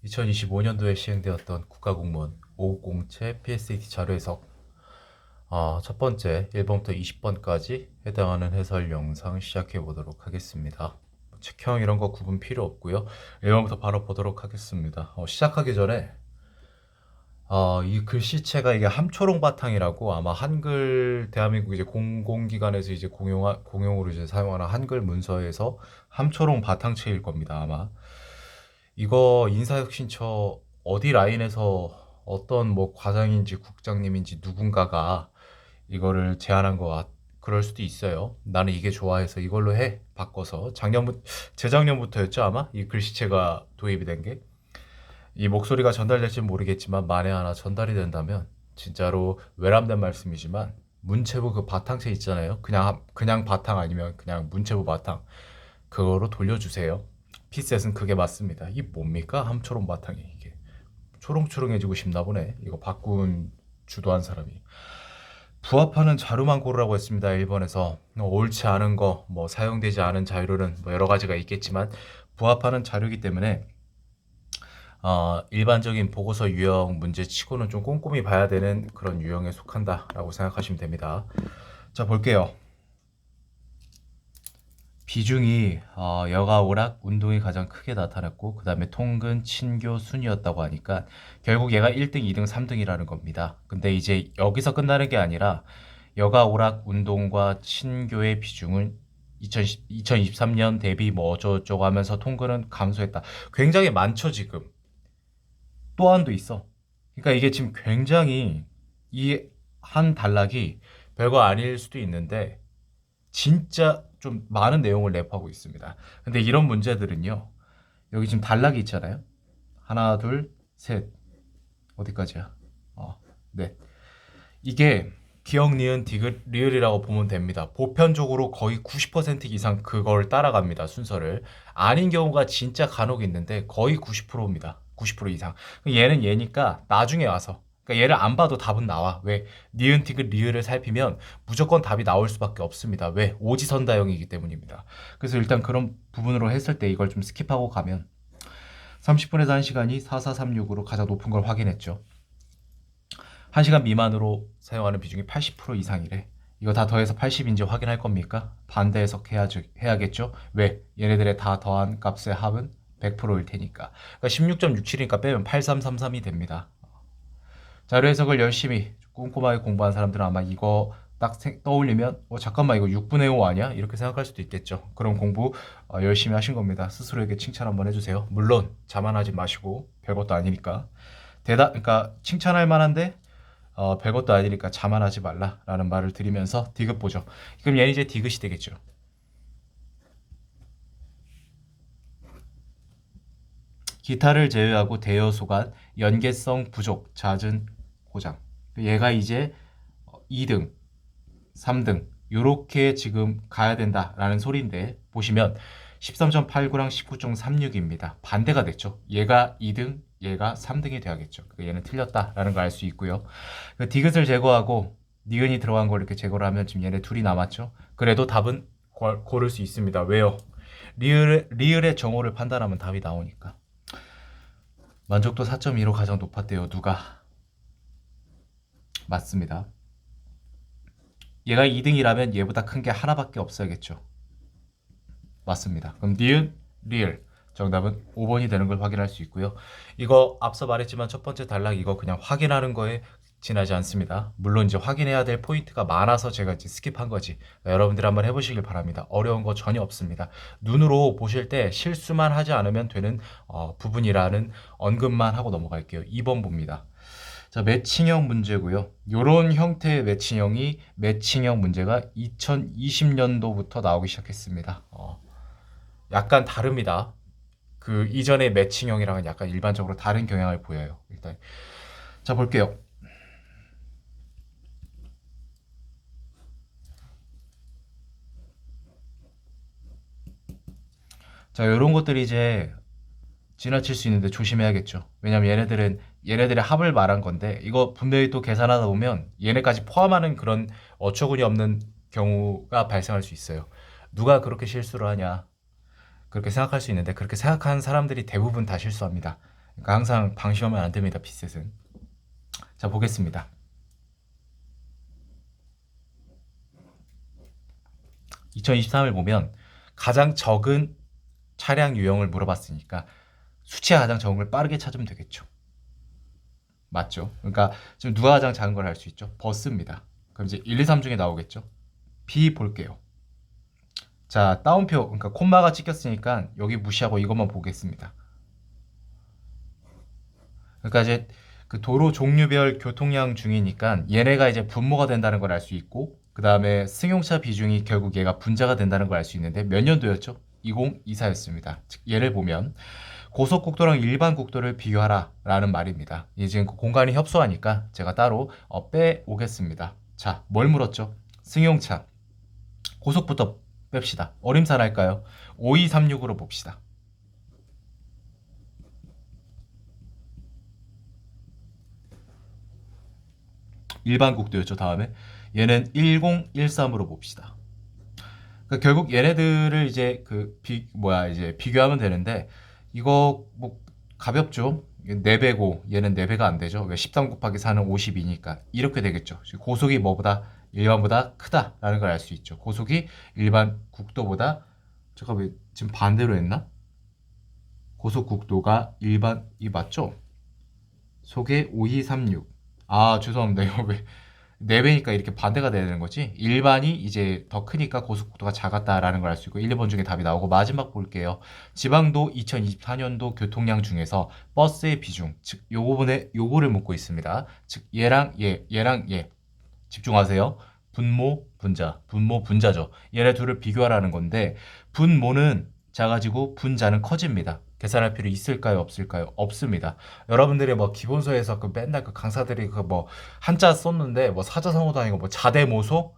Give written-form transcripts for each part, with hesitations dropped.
2025년도에 시행되었던 국가공무원 5공채 PSAT 자료 해석. 첫 번째 1번부터 20번까지 해당하는 해설 영상 시작해 보도록 하겠습니다. 책형 이런 거 구분 필요 없고요. 1번부터 바로 보도록 하겠습니다. 시작하기 전에 이 글씨체가 이게 함초롱 바탕이라고, 아마 한글 대한민국 이제 공공기관에서 이제 공용으로 이제 사용하는 한글 문서에서 함초롱 바탕체일 겁니다, 아마. 이거 인사혁신처 어디 라인에서 어떤 뭐 과장인지 국장님인지 누군가가 이거를 제안한 그럴 수도 있어요. 나는 이게 좋아해서 이걸로 해. 바꿔서 재작년부터였죠, 아마 이 글씨체가 도입이 된 게. 이 목소리가 전달될지 모르겠지만 만에 하나 전달이 된다면 진짜로 외람된 말씀이지만 문체부 그 바탕체 있잖아요. 그냥 바탕 아니면 그냥 문체부 바탕, 그거로 돌려주세요. 피셋은 그게 맞습니다. 이 뭡니까? 함초롱 바탕이 이게 초롱초롱해지고 싶나 보네. 이거 바꾼 주도한 사람이. 부합하는 자료만 고르라고 했습니다. 1번에서 옳지 않은 거, 뭐 사용되지 않은 자료는 뭐 여러 가지가 있겠지만 부합하는 자료이기 때문에 일반적인 보고서 유형 문제치고는 좀 꼼꼼히 봐야 되는 그런 유형에 속한다라고 생각하시면 됩니다. 자, 볼게요. 비중이 여가 오락 운동이 가장 크게 나타났고, 그 다음에 통근 친교 순이었다고 하니까 결국 얘가 1등 2등 3등이라는 겁니다. 근데 이제 여기서 끝나는 게 아니라 여가 오락 운동과 친교의 비중은 2023년 대비 뭐 어쩌고저쩌고 하면서 통근은 감소했다. 굉장히 많죠, 지금. 또한도 있어. 그러니까 이게 지금 굉장히 이 한 단락이 별거 아닐 수도 있는데 진짜 좀 많은 내용을 내포하고 있습니다. 근데 이런 문제들은요, 여기 지금 단락이 있잖아요. 하나, 둘, 셋. 어디까지야? 네. 이게 기억, 니은, 디귿, 리을이라고 보면 됩니다. 보편적으로 거의 90% 이상 그걸 따라갑니다, 순서를. 아닌 경우가 진짜 간혹 있는데 거의 90%입니다. 90% 이상. 얘는 얘니까 나중에 와서, 그러니까 얘를 안 봐도 답은 나와. 왜? 니은, 디귿, 리을을 살피면 무조건 답이 나올 수밖에 없습니다. 왜? 오지선다형이기 때문입니다. 그래서 일단 그런 부분으로 했을 때 이걸 좀 스킵하고 가면 30분에서 1시간이 4436으로 가장 높은 걸 확인했죠. 1시간 미만으로 사용하는 비중이 80% 이상이래. 이거 다 더해서 80인지 확인할 겁니까? 반대 해야겠죠? 왜? 얘네들의 다 더한 값의 합은 100%일 테니까. 그러니까 16.67이니까 빼면 8333이 됩니다. 자료 해석을 열심히 꼼꼼하게 공부한 사람들은 아마 이거 딱 떠올리면 잠깐만 이거 6분의 5 아니야? 이렇게 생각할 수도 있겠죠. 그럼 공부 열심히 하신 겁니다. 스스로에게 칭찬 한번 해주세요. 물론 자만하지 마시고, 별것도 아니니까. 그러니까 칭찬할 만한데 별것도 아니니까 자만하지 말라라는 말을 드리면서 디귿 보죠. 그럼 얘는 이제 디귿이 되겠죠. 기타를 제외하고 대여소 간 연계성 부족, 잦은 고장. 얘가 이제 2등, 3등 요렇게 지금 가야 된다라는 소리인데, 보시면 13.89랑 19.36입니다. 반대가 됐죠. 얘가 2등, 얘가 3등이 돼야겠죠. 얘는 틀렸다라는 걸 알 수 있고요. 그 디귿을 제거하고 니은이 들어간 걸 이렇게 제거를 하면 지금 얘네 둘이 남았죠. 그래도 답은 고를 수 있습니다. 왜요? 리을의 정오를 판단하면 답이 나오니까. 만족도 4.2로 가장 높았대요. 누가? 맞습니다. 얘가 2등이라면 얘보다 큰 게 하나밖에 없어야겠죠. 맞습니다. 그럼 니은, 리을. 정답은 5번이 되는 걸 확인할 수 있고요. 이거 앞서 말했지만 첫 번째 단락 이거 그냥 확인하는 거에 지나지 않습니다. 물론 이제 확인해야 될 포인트가 많아서 제가 이제 스킵한 거지. 여러분들 한번 해보시길 바랍니다. 어려운 거 전혀 없습니다. 눈으로 보실 때 실수만 하지 않으면 되는 부분이라는 언급만 하고 넘어갈게요. 2번 봅니다. 자, 매칭형 문제고요. 이런 형태의 매칭형 문제가 2020년도부터 나오기 시작했습니다. 약간 다릅니다. 그 이전의 매칭형이랑은 약간 일반적으로 다른 경향을 보여요. 일단 자, 볼게요. 자, 이런 것들이 이제 지나칠 수 있는데 조심해야겠죠. 왜냐면 얘네들의 합을 말한 건데, 이거 분명히 또 계산하다 보면 얘네까지 포함하는 그런 어처구니 없는 경우가 발생할 수 있어요. 누가 그렇게 실수를 하냐, 그렇게 생각할 수 있는데, 그렇게 생각하는 사람들이 대부분 다 실수합니다. 그러니까 항상 방심하면 안 됩니다. 빗셋은. 자, 보겠습니다. 2023을 보면 가장 적은 차량 유형을 물어봤으니까 수치가 가장 적은 걸 빠르게 찾으면 되겠죠. 맞죠? 그러니까 지금 누가 가장 작은 걸 할 수 있죠? 버스입니다. 그럼 이제 1, 2, 3 중에 나오겠죠? B 볼게요. 자, 따옴표, 그러니까 콤마가 찍혔으니까 여기 무시하고 이것만 보겠습니다. 그러니까 이제 그 도로 종류별 교통량 중이니까 얘네가 이제 분모가 된다는 걸 알 수 있고, 그 다음에 승용차 비중이 결국 얘가 분자가 된다는 걸 알 수 있는데 몇 년도였죠? 2024였습니다. 즉 얘를 보면 고속국도랑 일반 국도를 비교하라 라는 말입니다. 이제 지금 공간이 협소하니까 제가 따로 빼오겠습니다. 자, 뭘 물었죠? 승용차. 고속부터 뺍시다. 어림살 할까요? 5236으로 봅시다. 일반 국도였죠. 다음에 얘는 1013으로 봅시다. 그러니까 결국 얘네들을 이제 이제 비교하면 되는데 이거 뭐 가볍죠. 4배고 얘는 4배가 안 되죠. 왜 13 곱하기 4는 52니까 이렇게 되겠죠. 고속이 뭐보다 일반보다 크다라는 걸 알 수 있죠. 고속이 일반 국도보다 제가 왜 지금 반대로 했나? 고속국도가 일반이 맞죠? 속에 5236. 아, 죄송합니다. 이거 왜 4배니까 이렇게 반대가 되는 거지? 일반이 이제 더 크니까 고속국도가 작았다라는 걸 알 수 있고 1, 2번 중에 답이 나오고 마지막 볼게요. 지방도 2024년도 교통량 중에서 버스의 비중, 즉 요거를 묻고 있습니다. 즉 얘랑 얘 집중하세요. 분모, 분자, 분모, 분자죠. 얘네 둘을 비교하라는 건데 분모는 작아지고 분자는 커집니다. 계산할 필요 있을까요? 없을까요? 없습니다. 여러분들이 뭐 기본서에서 그 맨날 그 강사들이 그 뭐 한자 썼는데 뭐 사자성어도 아니고 뭐 자대모소?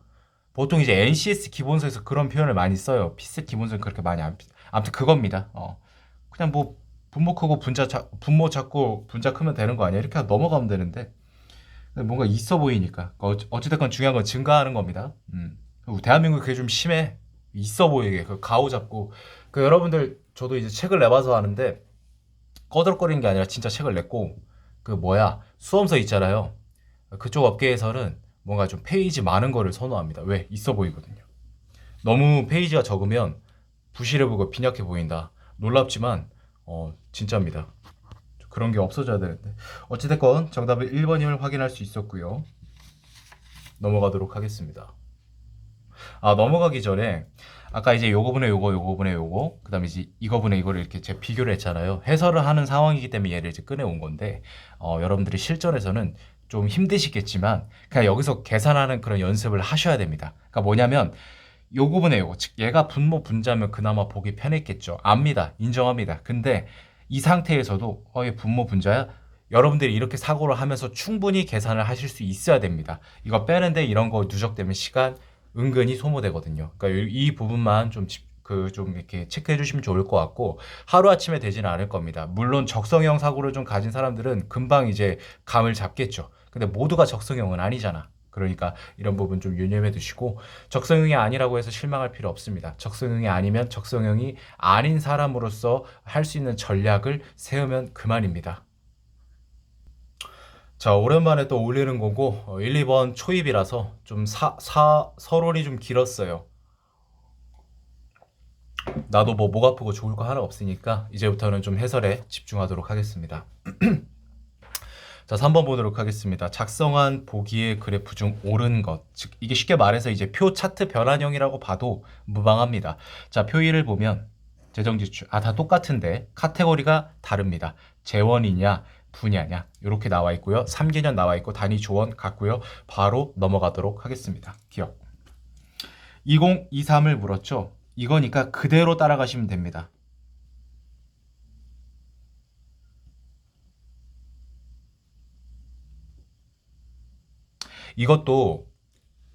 보통 이제 NCS 기본서에서 그런 표현을 많이 써요. 피셋 기본서는 그렇게 많이 안, 아무튼 그겁니다. 그냥 뭐 분모 크고 분모 작고 분자 크면 되는 거 아니야? 이렇게 넘어가면 되는데 뭔가 있어 보이니까 어찌됐건 중요한 건 증가하는 겁니다. 대한민국 그게 좀 심해. 있어 보이게 그 가오 잡고 그 여러분들 저도 이제 책을 내봐서 하는데 꺼들거리는 게 아니라 진짜 책을 냈고 그 뭐야 수험서 있잖아요. 그쪽 업계에서는 뭔가 좀 페이지 많은 거를 선호합니다. 왜? 있어 보이거든요. 너무 페이지가 적으면 부실해 보이고 빈약해 보인다. 놀랍지만 진짜입니다. 그런 게 없어져야 되는데 어찌됐건 정답은 1번임을 확인할 수 있었고요. 넘어가도록 하겠습니다. 넘어가기 전에 아까 이제 요거분의 요거분의 요거 그 다음에 이제 이거분의 이거를 이렇게 제가 비교를 했잖아요. 해설을 하는 상황이기 때문에 얘를 이제 꺼내온 건데 여러분들이 실전에서는 좀 힘드시겠지만 그냥 여기서 계산하는 그런 연습을 하셔야 됩니다. 그러니까 뭐냐면 요거분의 요거 즉 얘가 분모 분자면 그나마 보기 편했겠죠. 압니다. 인정합니다. 근데 이 상태에서도 얘 분모 분자야? 여러분들이 이렇게 사고를 하면서 충분히 계산을 하실 수 있어야 됩니다. 이거 빼는데 이런 거 누적되면 시간 은근히 소모되거든요. 그러니까 이 부분만 좀 이렇게 체크해 주시면 좋을 것 같고 하루아침에 되지는 않을 겁니다. 물론 적성형 사고를 좀 가진 사람들은 금방 이제 감을 잡겠죠. 근데 모두가 적성형은 아니잖아. 그러니까 이런 부분 좀 유념해 두시고 적성형이 아니라고 해서 실망할 필요 없습니다. 적성형이 아니면 적성형이 아닌 사람으로서 할 수 있는 전략을 세우면 그만입니다. 자, 오랜만에 또 올리는 거고 1, 2번 초입이라서 좀 서론이 좀 길었어요. 나도 뭐 목 아프고 좋을 거 하나 없으니까 이제부터는 좀 해설에 집중하도록 하겠습니다. 자, 3번 보도록 하겠습니다. 작성한 보기의 그래프 중 옳은 것. 즉 이게 쉽게 말해서 이제 표 차트 변환형이라고 봐도 무방합니다. 자, 표 1을 보면 재정 지출 다 똑같은데 카테고리가 다릅니다. 재원이냐 분야냐 이렇게 나와 있고요. 3개년 나와 있고 단위 조원 같고요. 바로 넘어가도록 하겠습니다. 기억 2023을 물었죠. 이거니까 그대로 따라가시면 됩니다. 이것도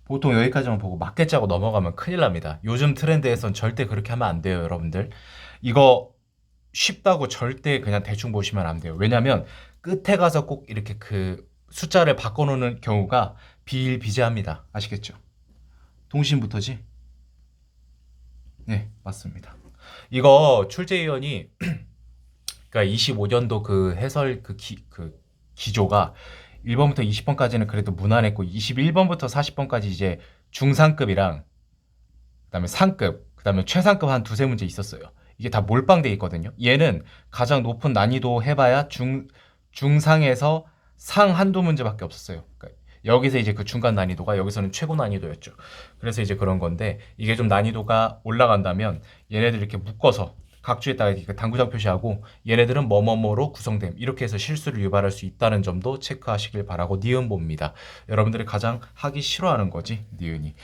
보통 여기까지만 보고 맞게 짜고 넘어가면 큰일 납니다. 요즘 트렌드에선 절대 그렇게 하면 안 돼요, 여러분들. 이거 쉽다고 절대 그냥 대충 보시면 안 돼요. 왜냐면 끝에 가서 꼭 이렇게 그 숫자를 바꿔놓는 경우가 비일비재합니다. 아시겠죠? 동심부터지? 네, 맞습니다. 이거 출제위원이 그러니까 25년도 그 해설 그 기조가 1번부터 20번까지는 그래도 무난했고 21번부터 40번까지 이제 중상급이랑 그다음에 상급, 그다음에 최상급 한 두세 문제 있었어요. 이게 다 몰빵돼 있거든요. 얘는 가장 높은 난이도 해봐야 중상에서 상 한두 문제밖에 없었어요. 그러니까 여기서 이제 그 중간 난이도가 여기서는 최고 난이도였죠. 그래서 이제 그런 건데 이게 좀 난이도가 올라간다면 얘네들 이렇게 묶어서 각 주에다가 이렇게 당구장 표시하고 얘네들은 뭐뭐뭐로 구성됨 이렇게 해서 실수를 유발할 수 있다는 점도 체크하시길 바라고 니은보입니다. 여러분들이 가장 하기 싫어하는 거지 니은이.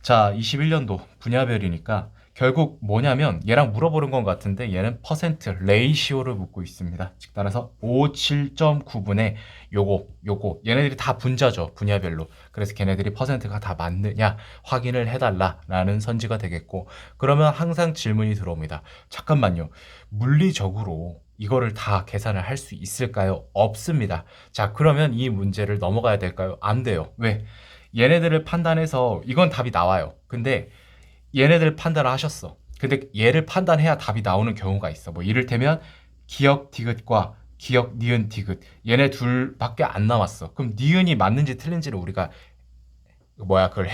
자 21년도 분야별이니까 결국 뭐냐면 얘랑 물어보는 건 같은데 얘는 퍼센트 레이시오를 묻고 있습니다. 즉 따라서 57.9분의 요거 얘네들이 다 분자죠 분야별로. 그래서 걔네들이 퍼센트가 다 맞느냐 확인을 해달라라는 선지가 되겠고 그러면 항상 질문이 들어옵니다. 잠깐만요. 물리적으로 이거를 다 계산을 할 수 있을까요? 없습니다. 자 그러면 이 문제를 넘어가야 될까요? 안 돼요. 왜? 얘네들을 판단해서 이건 답이 나와요. 근데 얘네들 판단을 하셨어. 근데 얘를 판단해야 답이 나오는 경우가 있어. 뭐 이를테면 기역 디귿과 기역 니은 디귿 얘네 둘밖에 안 남았어. 그럼 니은이 맞는지 틀린지를 우리가 그걸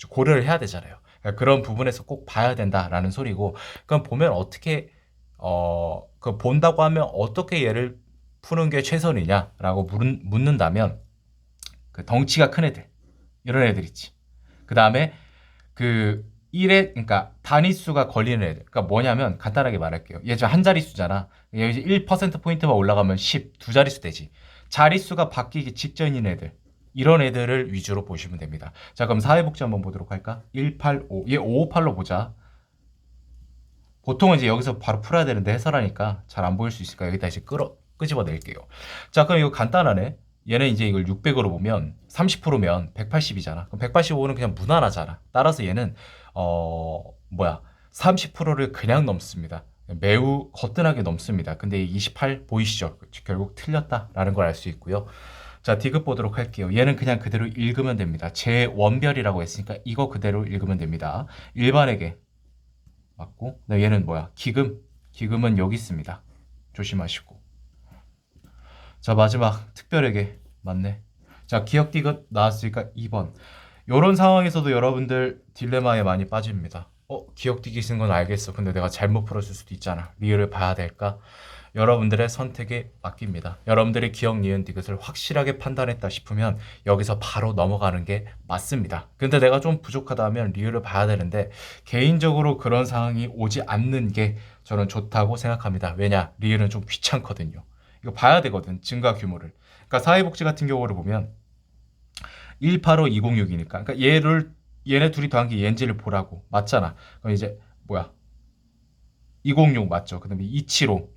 고려를 해야 되잖아요. 그러니까 그런 부분에서 꼭 봐야 된다라는 소리고. 그럼 보면 어떻게 그 본다고 하면 어떻게 얘를 푸는 게 최선이냐라고 묻는다면 그 덩치가 큰 애들 이런 애들 있지. 그 다음에 그 1에 그러니까 단위수가 걸리는 애들. 그러니까 뭐냐면 간단하게 말할게요. 얘 지금 한 자릿수잖아. 여기 1%포인트만 올라가면 10, 두 자릿수 되지. 자릿수가 바뀌기 직전인 애들. 이런 애들을 위주로 보시면 됩니다. 자, 그럼 사회복지 한번 보도록 할까? 185. 얘 558로 보자. 보통은 이제 여기서 바로 풀어야 되는데 해설하니까 잘 안 보일 수 있으니까 여기다 이제 끄집어 낼게요. 자, 그럼 이거 간단하네. 얘는 이제 이걸 600으로 보면 30%면 180이잖아. 그럼 185는 그냥 무난하잖아. 따라서 얘는 30%를 그냥 넘습니다. 매우 거뜬하게 넘습니다. 근데 28 보이시죠? 결국 틀렸다라는 걸 알 수 있고요. 자, 디귿 보도록 할게요. 얘는 그냥 그대로 읽으면 됩니다. 제 원별이라고 했으니까 이거 그대로 읽으면 됩니다. 일반에게 맞고, 얘는 기금. 기금은 여기 있습니다. 조심하시고. 자, 마지막 특별에게 맞네. 자, 기역 디귿 나왔으니까 2번. 요런 상황에서도 여러분들 딜레마에 많이 빠집니다. 기역 디귿인 건 알겠어. 근데 내가 잘못 풀었을 수도 있잖아. 리을을 봐야 될까? 여러분들의 선택에 맡깁니다. 여러분들이 기역 니은 디귿을 확실하게 판단했다 싶으면 여기서 바로 넘어가는 게 맞습니다. 근데 내가 좀 부족하다 하면 리을을 봐야 되는데 개인적으로 그런 상황이 오지 않는 게 저는 좋다고 생각합니다. 왜냐? 리을은 좀 귀찮거든요. 이거 봐야 되거든. 증가 규모를. 그러니까 사회복지 같은 경우를 보면 185206이니까 그러니까 얘네 둘이 더한 게 얘인지를 보라고. 맞잖아. 그럼 이제 206 맞죠? 그다음에 275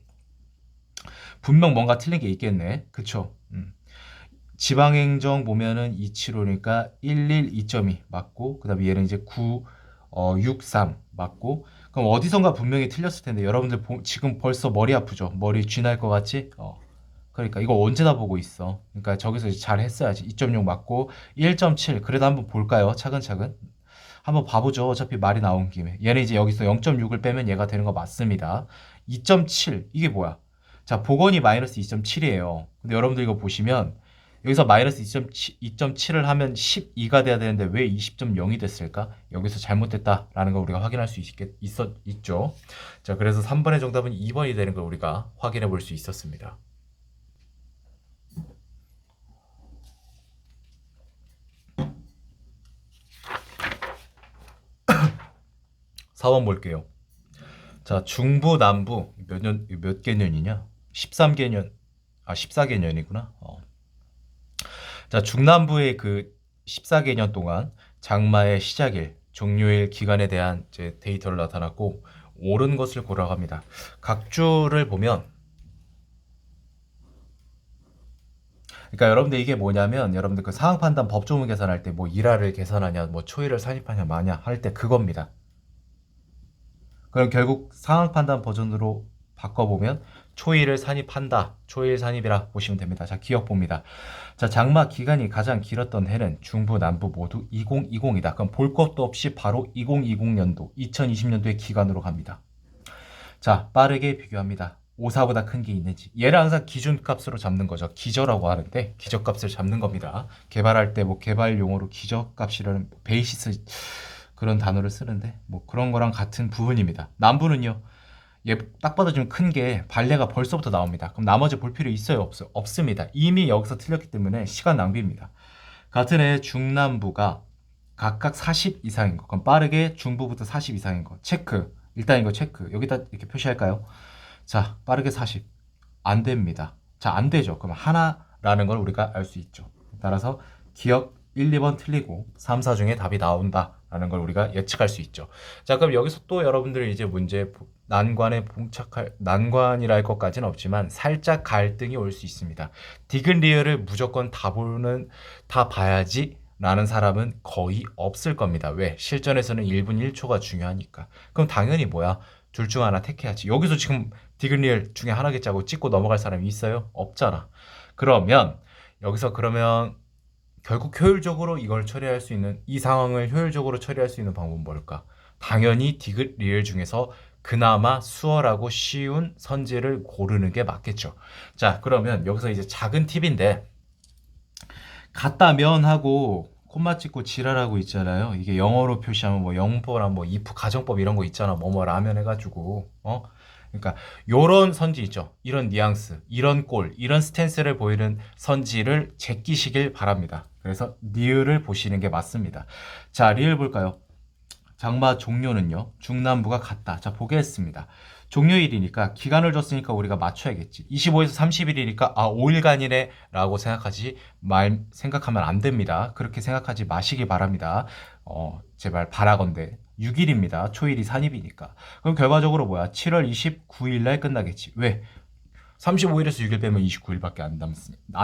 분명 뭔가 틀린 게 있겠네. 그쵸? 지방행정 보면은 275니까 112.2 맞고 그다음에 얘는 이제 63 맞고 그럼 어디선가 분명히 틀렸을 텐데 여러분들 지금 벌써 머리 아프죠? 머리 쥐날 것 같지? 그러니까 이거 언제 다 보고 있어. 그러니까 저기서 이제 잘 했어야지. 2.6 맞고 1.7 그래도 한번 볼까요? 차근차근 한번 봐보죠. 어차피 말이 나온 김에 얘는 이제 여기서 0.6을 빼면 얘가 되는 거 맞습니다. 2.7 이게 뭐야? 자, 복원이 마이너스 2.7이에요. 근데 여러분들 이거 보시면 여기서 마이너스 2.7을 하면 12가 돼야 되는데 왜 20.0이 됐을까? 여기서 잘못됐다라는 걸 우리가 확인할 수 있죠. 자, 그래서 3번의 정답은 2번이 되는 걸 우리가 확인해 볼 수 있었습니다. 4번 볼게요. 자, 중부, 남부 몇 개년이냐? 13개년, 14개년이구나. 자, 중남부의 그 14개년 동안 장마의 시작일, 종료일 기간에 대한 이제 데이터를 나타났고 옳은 것을 고르라고 합니다. 각 주를 보면 그러니까 여러분들 이게 뭐냐면 여러분들 그 상황 판단 법조문 계산할 때 뭐 일화를 계산하냐 뭐 초일을 산입하냐 마냐 할 때 그겁니다. 그럼 결국 상황 판단 버전으로 바꿔보면 초일을 산입한다. 초일 산입이라 보시면 됩니다. 자, 기억 봅니다. 자, 장마 기간이 가장 길었던 해는 중부, 남부 모두 2020이다. 그럼 볼 것도 없이 바로 2020년도, 2020년도의 기간으로 갑니다. 자, 빠르게 비교합니다. 5사보다 큰 게 있는지. 얘를 항상 기준값으로 잡는 거죠. 기저라고 하는데 기저값을 잡는 겁니다. 개발할 때 뭐 개발 용어로 기저값이라는 베이시스 그런 단어를 쓰는데 뭐 그런 거랑 같은 부분입니다. 남부는요. 얘 딱 봐도 좀 큰 게 발레가 벌써부터 나옵니다. 그럼 나머지 볼 필요 있어요? 없어요? 없습니다. 이미 여기서 틀렸기 때문에 시간 낭비입니다. 같은 해 중남부가 각각 40 이상인 거. 그럼 빠르게 중부부터 40 이상인 거. 체크. 일단 이거 체크. 여기다 이렇게 표시할까요? 자, 빠르게 40. 안 됩니다. 자, 안 되죠. 그럼 하나라는 걸 우리가 알 수 있죠. 따라서 기억 1, 2번 틀리고 3, 4 중에 답이 나온다라는 걸 우리가 예측할 수 있죠. 자, 그럼 여기서 또 여러분들이 이제 문제 난관에 봉착할 난관이라 할 것까지는 없지만 살짝 갈등이 올 수 있습니다. 디귿 리을을 무조건 다 봐야지 라는 사람은 거의 없을 겁니다. 왜? 실전에서는 1분 1초가 중요하니까. 그럼 당연히 뭐야? 둘 중 하나 택해야지. 여기서 지금 디귿 리을 중에 하나겠자고 찍고 넘어갈 사람이 있어요? 없잖아. 그러면 여기서 그러면 결국 효율적으로 이걸 처리할 수 있는 이 상황을 효율적으로 처리할 수 있는 방법은 뭘까? 당연히 디귿 리을 중에서 그나마 수월하고 쉬운 선지를 고르는 게 맞겠죠. 자, 그러면 여기서 이제 작은 팁인데 갖다 면하고 콤마 찍고 지랄하고 있잖아요. 이게 영어로 표시하면 뭐 영어랑 뭐 if 가정법 이런 거 있잖아. 뭐뭐 라면 해가지고 그러니까 요런 선지 있죠. 이런 뉘앙스, 이런 꼴, 이런 스탠스를 보이는 선지를 제끼시길 바랍니다. 그래서 리을을 보시는 게 맞습니다. 자, 리을 볼까요? 장마 종료는요. 중남부가 같다. 자, 보겠습니다. 종료일이니까 기간을 줬으니까 우리가 맞춰야겠지. 25에서 30일이니까 5일간이네 라고 생각하면 안 됩니다. 그렇게 생각하지 마시기 바랍니다. 제발 바라건대 6일입니다. 초일이 산입이니까. 그럼 결과적으로 뭐야? 7월 29일 날 끝나겠지. 왜? 35일에서 6일 빼면 29일밖에 안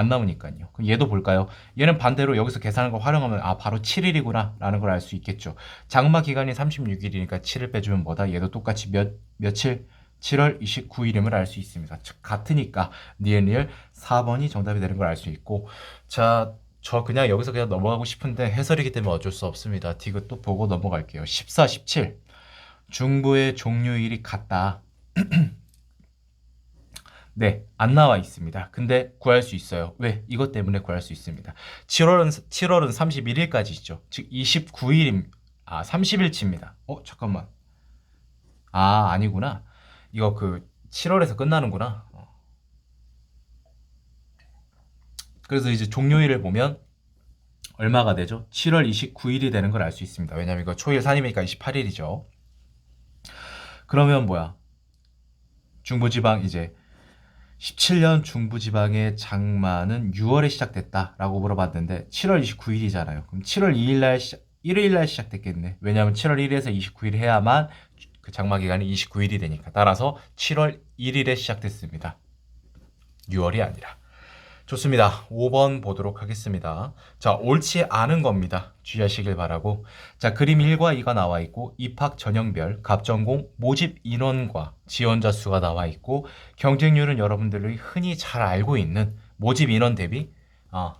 남으니까요. 그럼 얘도 볼까요? 얘는 반대로 여기서 계산한 걸 활용하면 바로 7일이구나 라는 걸 알 수 있겠죠. 장마 기간이 36일이니까 7일 빼주면 뭐다? 얘도 똑같이 며칠? 7월 29일임을 알 수 있습니다. 즉 같으니까 니은리을 4번이 정답이 되는 걸 알 수 있고 자, 저 그냥 여기서 그냥 넘어가고 싶은데 해설이기 때문에 어쩔 수 없습니다. 디귿 또 보고 넘어갈게요. 14, 17 중부의 종료일이 같다. 네, 안 나와 있습니다. 근데 구할 수 있어요. 왜? 이것 때문에 구할 수 있습니다. 7월은 31일까지 있죠. 즉 30일치입니다. 잠깐만. 아니구나. 이거 7월에서 끝나는구나. 그래서 이제 종료일을 보면 얼마가 되죠? 7월 29일이 되는 걸 알 수 있습니다. 왜냐면 이거 초일 산이니까 28일이죠. 그러면 뭐야? 중부지방 이제 17년 중부지방의 장마는 6월에 시작됐다라고 물어봤는데 7월 29일이잖아요. 그럼 7월 1일 날 시작됐겠네. 왜냐하면 7월 1일에서 29일 해야만 그 장마 기간이 29일이 되니까. 따라서 7월 1일에 시작됐습니다. 6월이 아니라. 좋습니다. 5번 보도록 하겠습니다. 자, 옳지 않은 겁니다. 주의하시길 바라고. 자, 그림 1과 2가 나와 있고 입학 전형별, 갑전공, 모집 인원과 지원자 수가 나와 있고 경쟁률은 여러분들이 흔히 잘 알고 있는 모집 인원 대비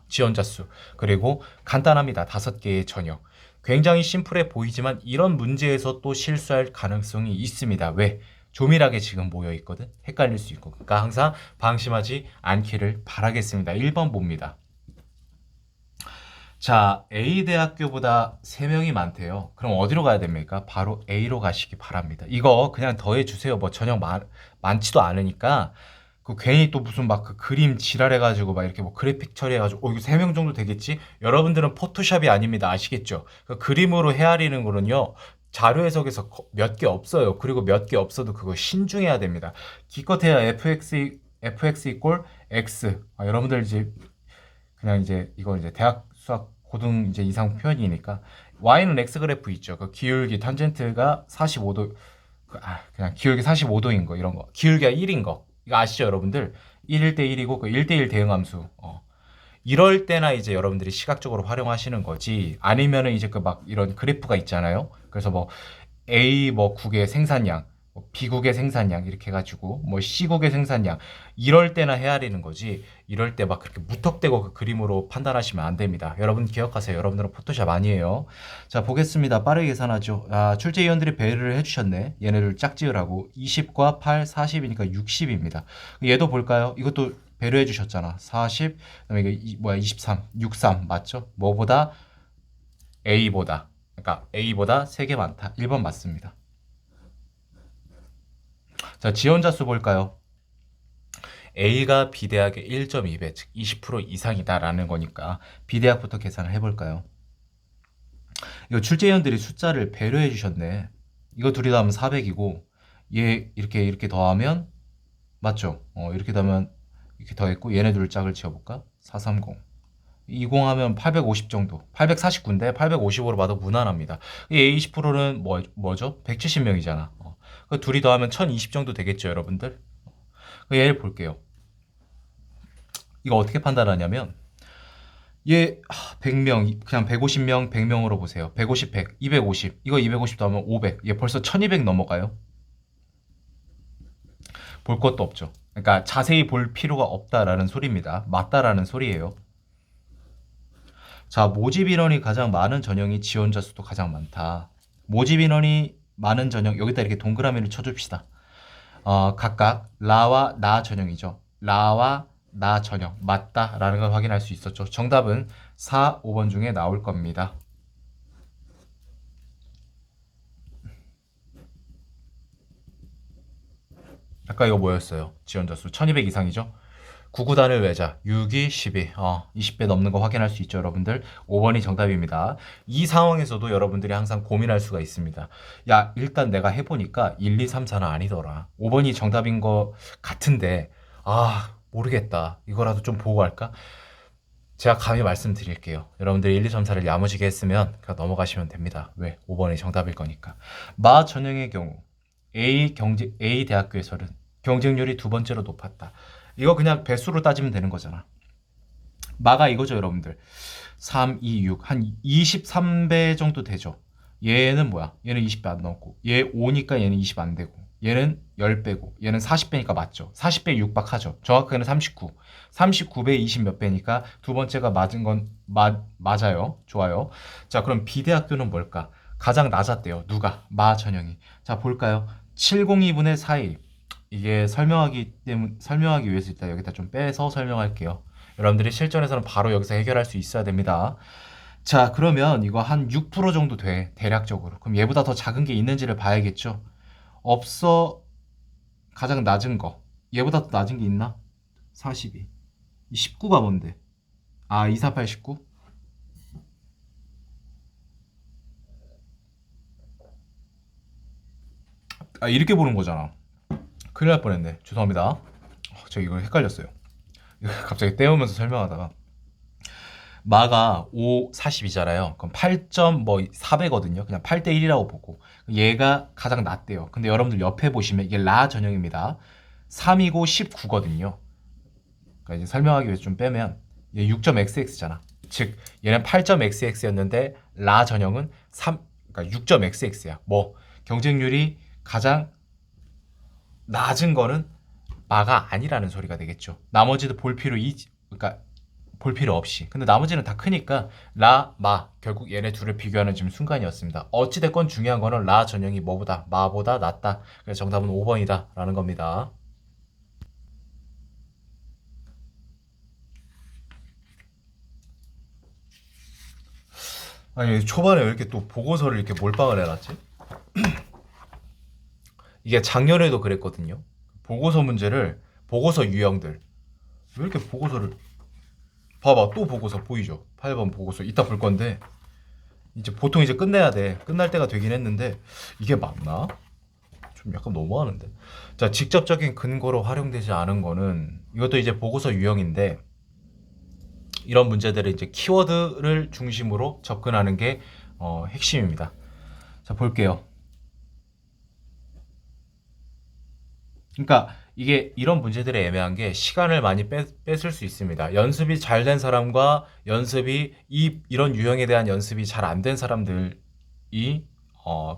지원자 수. 그리고 간단합니다. 5개의 전형. 굉장히 심플해 보이지만 이런 문제에서 또 실수할 가능성이 있습니다. 왜? 조밀하게 지금 모여 있거든. 헷갈릴 수 있고. 그러니까 항상 방심하지 않기를 바라겠습니다. 1번 봅니다. 자, A대학교보다 3명이 많대요. 그럼 어디로 가야 됩니까? 바로 A로 가시기 바랍니다. 이거 그냥 더해주세요. 뭐 전형 많지도 않으니까 괜히 또 무슨 막 그림 지랄해가지고 막 이렇게 뭐 그래픽 처리해가지고 이거 3명 정도 되겠지? 여러분들은 포토샵이 아닙니다. 아시겠죠? 그림으로 헤아리는 거는요. 자료 해석에서 몇 개 없어요. 그리고 몇 개 없어도 그거 신중해야 됩니다. 기껏해야 fx 이꼴 x. 여러분들 이제 그냥 이제 이거 이제 대학 수학 고등 이제 이상 표현이니까 y는 x 그래프 있죠. 그 기울기 탄젠트가 45도 그냥 기울기 45도인 거 이런 거. 기울기가 1인 거. 이거 아시죠, 여러분들? 1일 대 1이고 그 1대1 대응함수. 이럴 때나 이제 여러분들이 시각적으로 활용하시는 거지. 아니면은 이제 막 이런 그래프가 있잖아요. 그래서 뭐 A 뭐 국의 생산량, B국의 생산량 이렇게 해가지고 뭐 C국의 생산량 이럴 때나 헤아리는 거지 이럴 때 막 그렇게 무턱대고 그 그림으로 판단하시면 안 됩니다. 여러분 기억하세요. 여러분들은 포토샵 아니에요. 자 보겠습니다. 빠르게 계산하죠. 아, 출제위원들이 배려를 해주셨네. 얘네들 짝지으라고 20과 8, 40이니까 60입니다. 얘도 볼까요? 이것도 배려해 주셨잖아. 40, 그다음에 이게 뭐야 23, 63 맞죠? 뭐보다 A보다 그러니까 A보다 3개 많다. 1번 맞습니다. 자, 지원자 수 볼까요? A가 B대학의 1.2배, 즉 20% 이상이다라는 거니까 B대학부터 계산을 해볼까요? 이거 출제위원들이 숫자를 배려해 주셨네. 이거 둘이 더하면 400이고 얘 이렇게 더하면 맞죠? 이렇게 더하면 이렇게 더했고 얘네 둘 짝을 지어볼까? 430 20하면 850 정도 849인데 850으로 봐도 무난합니다. A 20%는 뭐죠? 170명이잖아. 그 둘이 더하면 1020 정도 되겠죠 여러분들? 얘를 볼게요. 이거 어떻게 판단하냐면 얘 100명 그냥 150명 100명으로 보세요. 150 100 250 이거 250 더하면 500 얘 벌써 1200 넘어가요. 볼 것도 없죠. 그러니까 자세히 볼 필요가 없다라는 소리입니다. 맞다라는 소리예요. 자, 모집 인원이 가장 많은 전형이 지원자 수도 가장 많다. 모집 인원이 많은 전형 여기다 이렇게 동그라미를 쳐줍시다. 각각 라와 나 전형이죠. 라와 나 전형 맞다라는 걸 확인할 수 있었죠. 정답은 4, 5번 중에 나올 겁니다. 아까 이거 뭐였어요? 지원자 수 1200 이상이죠? 9구단을 외자 6이 12 20배 넘는 거 확인할 수 있죠 여러분들. 5번이 정답입니다. 이 상황에서도 여러분들이 항상 고민할 수가 있습니다. 야 일단 내가 해보니까 1, 2, 3, 4는 아니더라. 5번이 정답인 거 같은데 모르겠다. 이거라도 좀 보고 할까? 제가 감히 말씀드릴게요. 여러분들 1, 2, 3, 4를 야무지게 했으면 그냥 넘어가시면 됩니다. 왜? 5번이 정답일 거니까. 마 전형의 경우 A 대학교에서는 경쟁률이 두 번째로 높았다. 이거 그냥 배수로 따지면 되는 거잖아. 마가 이거죠, 여러분들. 3, 2, 6. 한 23배 정도 되죠. 얘는 뭐야? 얘는 20배 안 넘고. 얘 5니까 얘는 20 안 되고. 얘는 10배고. 얘는 40배니까 맞죠. 40배 육박하죠. 정확하게는 39. 39배 20 몇 배니까 두 번째가 맞은 건 맞아요. 좋아요. 자, 그럼 B대학교는 뭘까? 가장 낮았대요. 누가? 마 전형이. 자, 볼까요? 702분의 4일. 이게 설명하기 위해서 일단 여기다 좀 빼서 설명할게요. 여러분들이 실전에서는 바로 여기서 해결할 수 있어야 됩니다. 자, 그러면 이거 한 6% 정도 돼, 대략적으로. 그럼 얘보다 더 작은 게 있는지를 봐야겠죠? 없어, 가장 낮은 거. 얘보다 더 낮은 게 있나? 42. 이 19가 뭔데? 248, 19? 이렇게 보는 거잖아. 큰일 날 뻔했네. 죄송합니다. 저 이거 헷갈렸어요. 갑자기 떼우면서 설명하다가 마가 5, 40이잖아요. 그럼 8.4배거든요. 그냥 8대 1이라고 보고 얘가 가장 낮대요. 근데 여러분들 옆에 보시면 이게 라 전형입니다. 3이고 19거든요. 그러니까 이제 설명하기 위해서 좀 빼면 얘 6.xx잖아. 즉 얘는 8.xx였는데 라 전형은 3, 그러니까 6.xx야. 뭐 경쟁률이 가장 낮은 거는 마가 아니라는 소리가 되겠죠. 나머지도 그러니까 볼 필요 없이. 근데 나머지는 다 크니까 라, 마 결국 얘네 둘을 비교하는 지금 순간이었습니다. 어찌됐건 중요한 거는 라 전형이 뭐보다 마보다 낫다. 그래서 정답은 5번이다 라는 겁니다. 아니 초반에 왜 이렇게 또 보고서를 이렇게 몰빵을 해놨지? 이게 작년에도 그랬거든요. 보고서 문제를 보고서 유형들 왜 이렇게 보고서를 봐봐 또 보고서 보이죠? 8번 보고서 이따 볼 건데 이제 보통 이제 끝내야 돼. 끝날 때가 되긴 했는데 이게 맞나? 좀 약간 너무하는데. 자, 직접적인 근거로 활용되지 않은 거는 이것도 이제 보고서 유형인데 이런 문제들을 이제 키워드를 중심으로 접근하는 게 핵심입니다. 자, 볼게요. 그러니까 이게 이런 문제들이 애매한 게 시간을 많이 뺏을 수 있습니다. 연습이 잘 된 사람과 연습이 이런 유형에 대한 연습이 잘 안 된 사람들이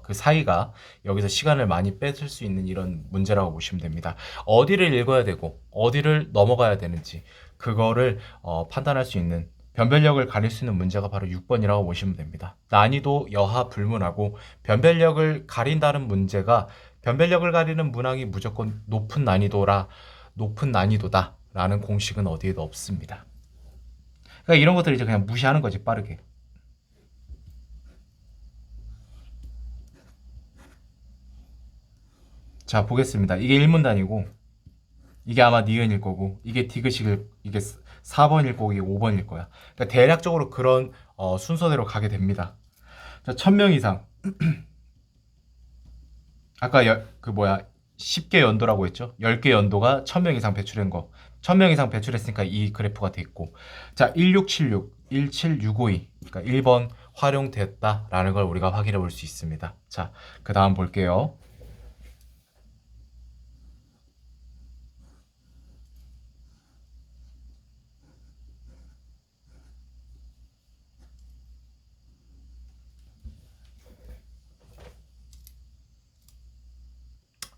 그 사이가 여기서 시간을 많이 뺏을 수 있는 이런 문제라고 보시면 됩니다. 어디를 읽어야 되고 어디를 넘어가야 되는지 그거를 판단할 수 있는 변별력을 가릴 수 있는 문제가 바로 6번이라고 보시면 됩니다. 난이도 여하 불문하고 변별력을 가린다는 문제가 변별력을 가리는 문항이 무조건 높은 난이도다라는 공식은 어디에도 없습니다. 그러니까 이런 것들 이제 그냥 무시하는 거지 빠르게. 자 보겠습니다. 이게 1문단이고 이게 아마 니은일 거고 이게 디귿일 이게 4번일 거고 이게 5번일 거야. 그러니까 대략적으로 그런 순서대로 가게 됩니다. 자, 1000명 이상. 아까 그 뭐야 10개 연도라고 했죠? 10개 연도가 1000명 이상 배출한 거. 1000명 이상 배출했으니까 이 그래프가 돼 있고. 자, 1676, 17652. 그러니까 1번 활용됐다라는 걸 우리가 확인해 볼 수 있습니다. 자, 그다음 볼게요.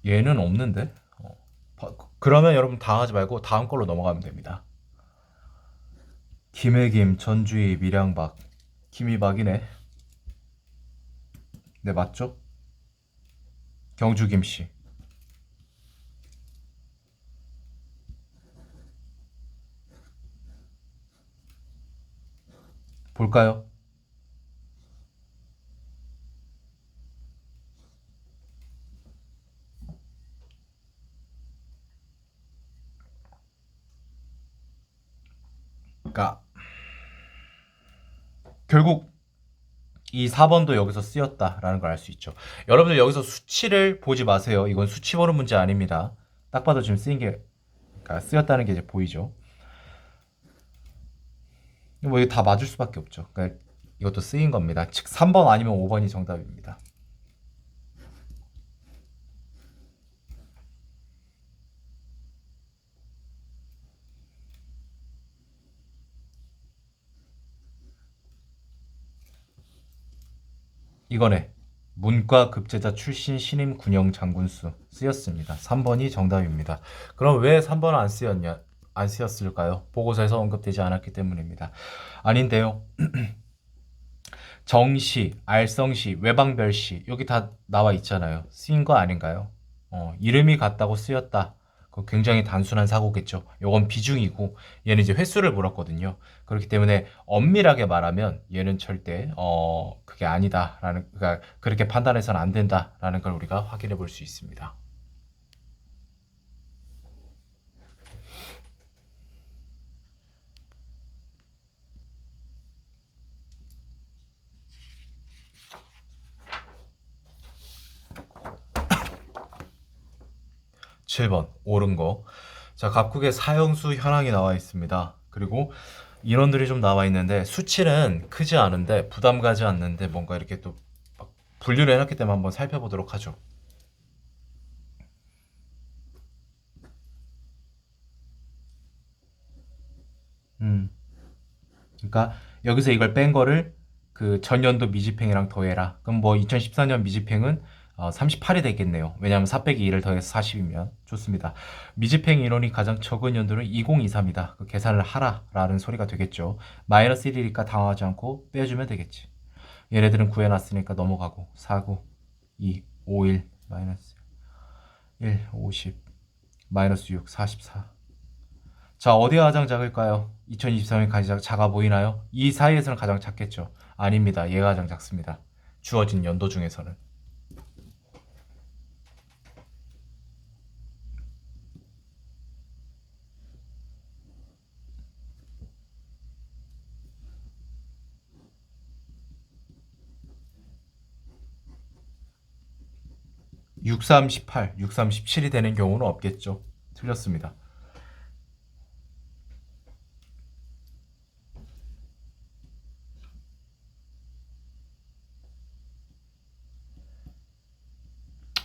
얘는 없는데? 그러면 여러분 당하지 말고 다음 걸로 넘어가면 됩니다. 김해김, 전주희, 밀양박. 김이박이네. 네, 맞죠? 경주김씨. 볼까요? 그러니까 결국 이 4번도 여기서 쓰였다라는 걸 알 수 있죠. 여러분들 여기서 수치를 보지 마세요. 이건 수치 보는 문제 아닙니다. 딱 봐도 지금 쓰인 게 그러니까 쓰였다는 게 이제 보이죠. 뭐 이거 다 맞을 수밖에 없죠. 그러니까 이것도 쓰인 겁니다. 즉 3번 아니면 5번이 정답입니다. 이거네. 문과 급제자 출신 신임 군영 장군수 쓰였습니다. 3번이 정답입니다. 그럼 왜 3번은 안 쓰였을까요? 보고서에서 언급되지 않았기 때문입니다. 아닌데요. 정시, 알성시, 외방별시 여기 다 나와 있잖아요. 쓰인 거 아닌가요? 이름이 같다고 쓰였다. 그 굉장히 단순한 사고겠죠. 요건 비중이고 얘는 이제 횟수를 물었거든요. 그렇기 때문에 엄밀하게 말하면 얘는 절대 그게 아니다라는 그러니까 그렇게 판단해서는 안 된다라는 걸 우리가 확인해 볼 수 있습니다. 7번 옳은 거. 자, 각국의 사형수 현황이 나와 있습니다. 그리고 인원들이 좀 나와 있는데 수치는 크지 않은데 부담 가지 않는데 뭔가 이렇게 또 분류를 해놨기 때문에 한번 살펴보도록 하죠. 음, 그러니까 여기서 이걸 뺀 거를 그 전년도 미집행이랑 더해라. 그럼 뭐 2014년 미집행은 38이 되겠네요. 왜냐하면 4 빼기 2를 더해서 40이면 좋습니다. 미집행 인원이 가장 적은 연도는 2023이다. 그 계산을 하라라는 소리가 되겠죠. 마이너스 1이니까 당황하지 않고 빼주면 되겠지. 얘네들은 구해놨으니까 넘어가고 49, 2, 51, 마이너스 1, 50, 마이너스 6, 44. 자, 어디가 가장 작을까요? 2023년 가장 작아 보이나요? 이 사이에서는 가장 작겠죠. 아닙니다. 얘가 가장 작습니다. 주어진 연도 중에서는. 63, 18, 63, 17이 되는 경우는 없겠죠. 틀렸습니다.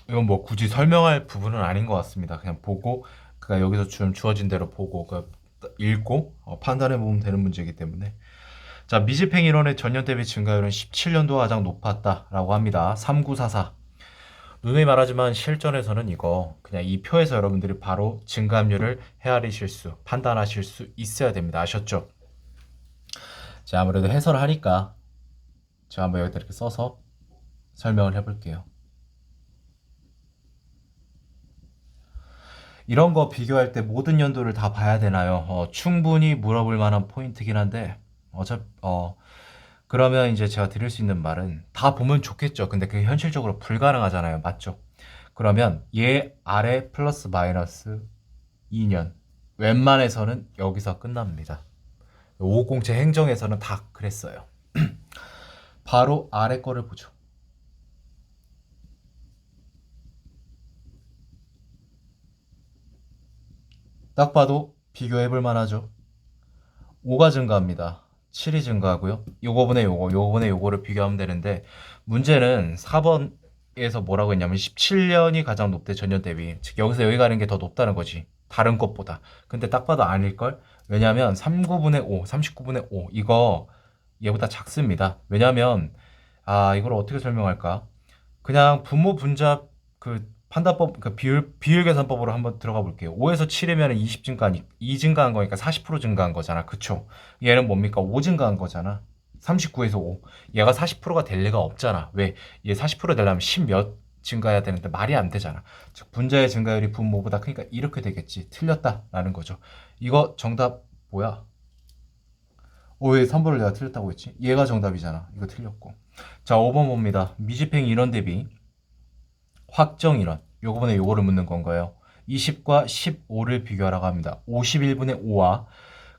이건 뭐 굳이 설명할 부분은 아닌 것 같습니다. 그냥 보고, 그니까 여기서 좀 주어진 대로 보고, 읽고 판단해 보면 되는 문제이기 때문에. 자, 미집행 인원의 전년 대비 증가율은 17년도가 가장 높았다라고 합니다. 3944. 누누이 말하지만 실전에서는 이거 그냥 이 표에서 여러분들이 바로 증가압률을 헤아리실 수, 판단하실 수 있어야 됩니다. 아셨죠? 자, 아무래도 해설을 하니까 제가 한번 여기다 이렇게 써서 설명을 해볼게요. 이런 거 비교할 때 모든 연도를 다 봐야 되나요? 충분히 물어볼 만한 포인트긴 한데 그러면 이제 제가 드릴 수 있는 말은 다 보면 좋겠죠. 근데 그게 현실적으로 불가능하잖아요. 맞죠? 그러면 얘 아래 플러스 마이너스 2년 웬만해서는 여기서 끝납니다. 5공채 행정에서는 다 그랬어요. 바로 아래 거를 보죠. 딱 봐도 비교해 볼 만하죠. 5가 증가합니다. 7이 증가하고요. 요거분의 요거, 요거분의 요거를 비교하면 되는데 문제는 4번에서 뭐라고 했냐면 17년이 가장 높대 전년 대비. 즉 여기서 여기 가는 게 더 높다는 거지. 다른 것보다. 근데 딱 봐도 아닐걸? 왜냐면 39분의 5, 39분의 5 이거 얘보다 작습니다. 왜냐면 이걸 어떻게 설명할까? 그냥 분모 분자 그 판단법 그 비율 계산법으로 한번 들어가 볼게요. 5에서 7이면 20 증가하니 2 증가한 거니까 40% 증가한 거잖아. 그쵸? 얘는 뭡니까? 5 증가한 거잖아. 39에서 5. 얘가 40%가 될 리가 없잖아. 왜? 얘 40% 되려면 10 몇 증가해야 되는데 말이 안 되잖아. 즉 분자의 증가율이 분모보다 크니까 이렇게 되겠지. 틀렸다라는 거죠. 이거 정답 뭐야? 왜 3번을 내가 틀렸다고 했지? 얘가 정답이잖아. 이거 틀렸고. 자, 5번 봅니다. 미집행 인원 대비 확정 인원. 요번에 요거를 묻는 건가요? 20과 15를 비교하라고 합니다. 51분의 5와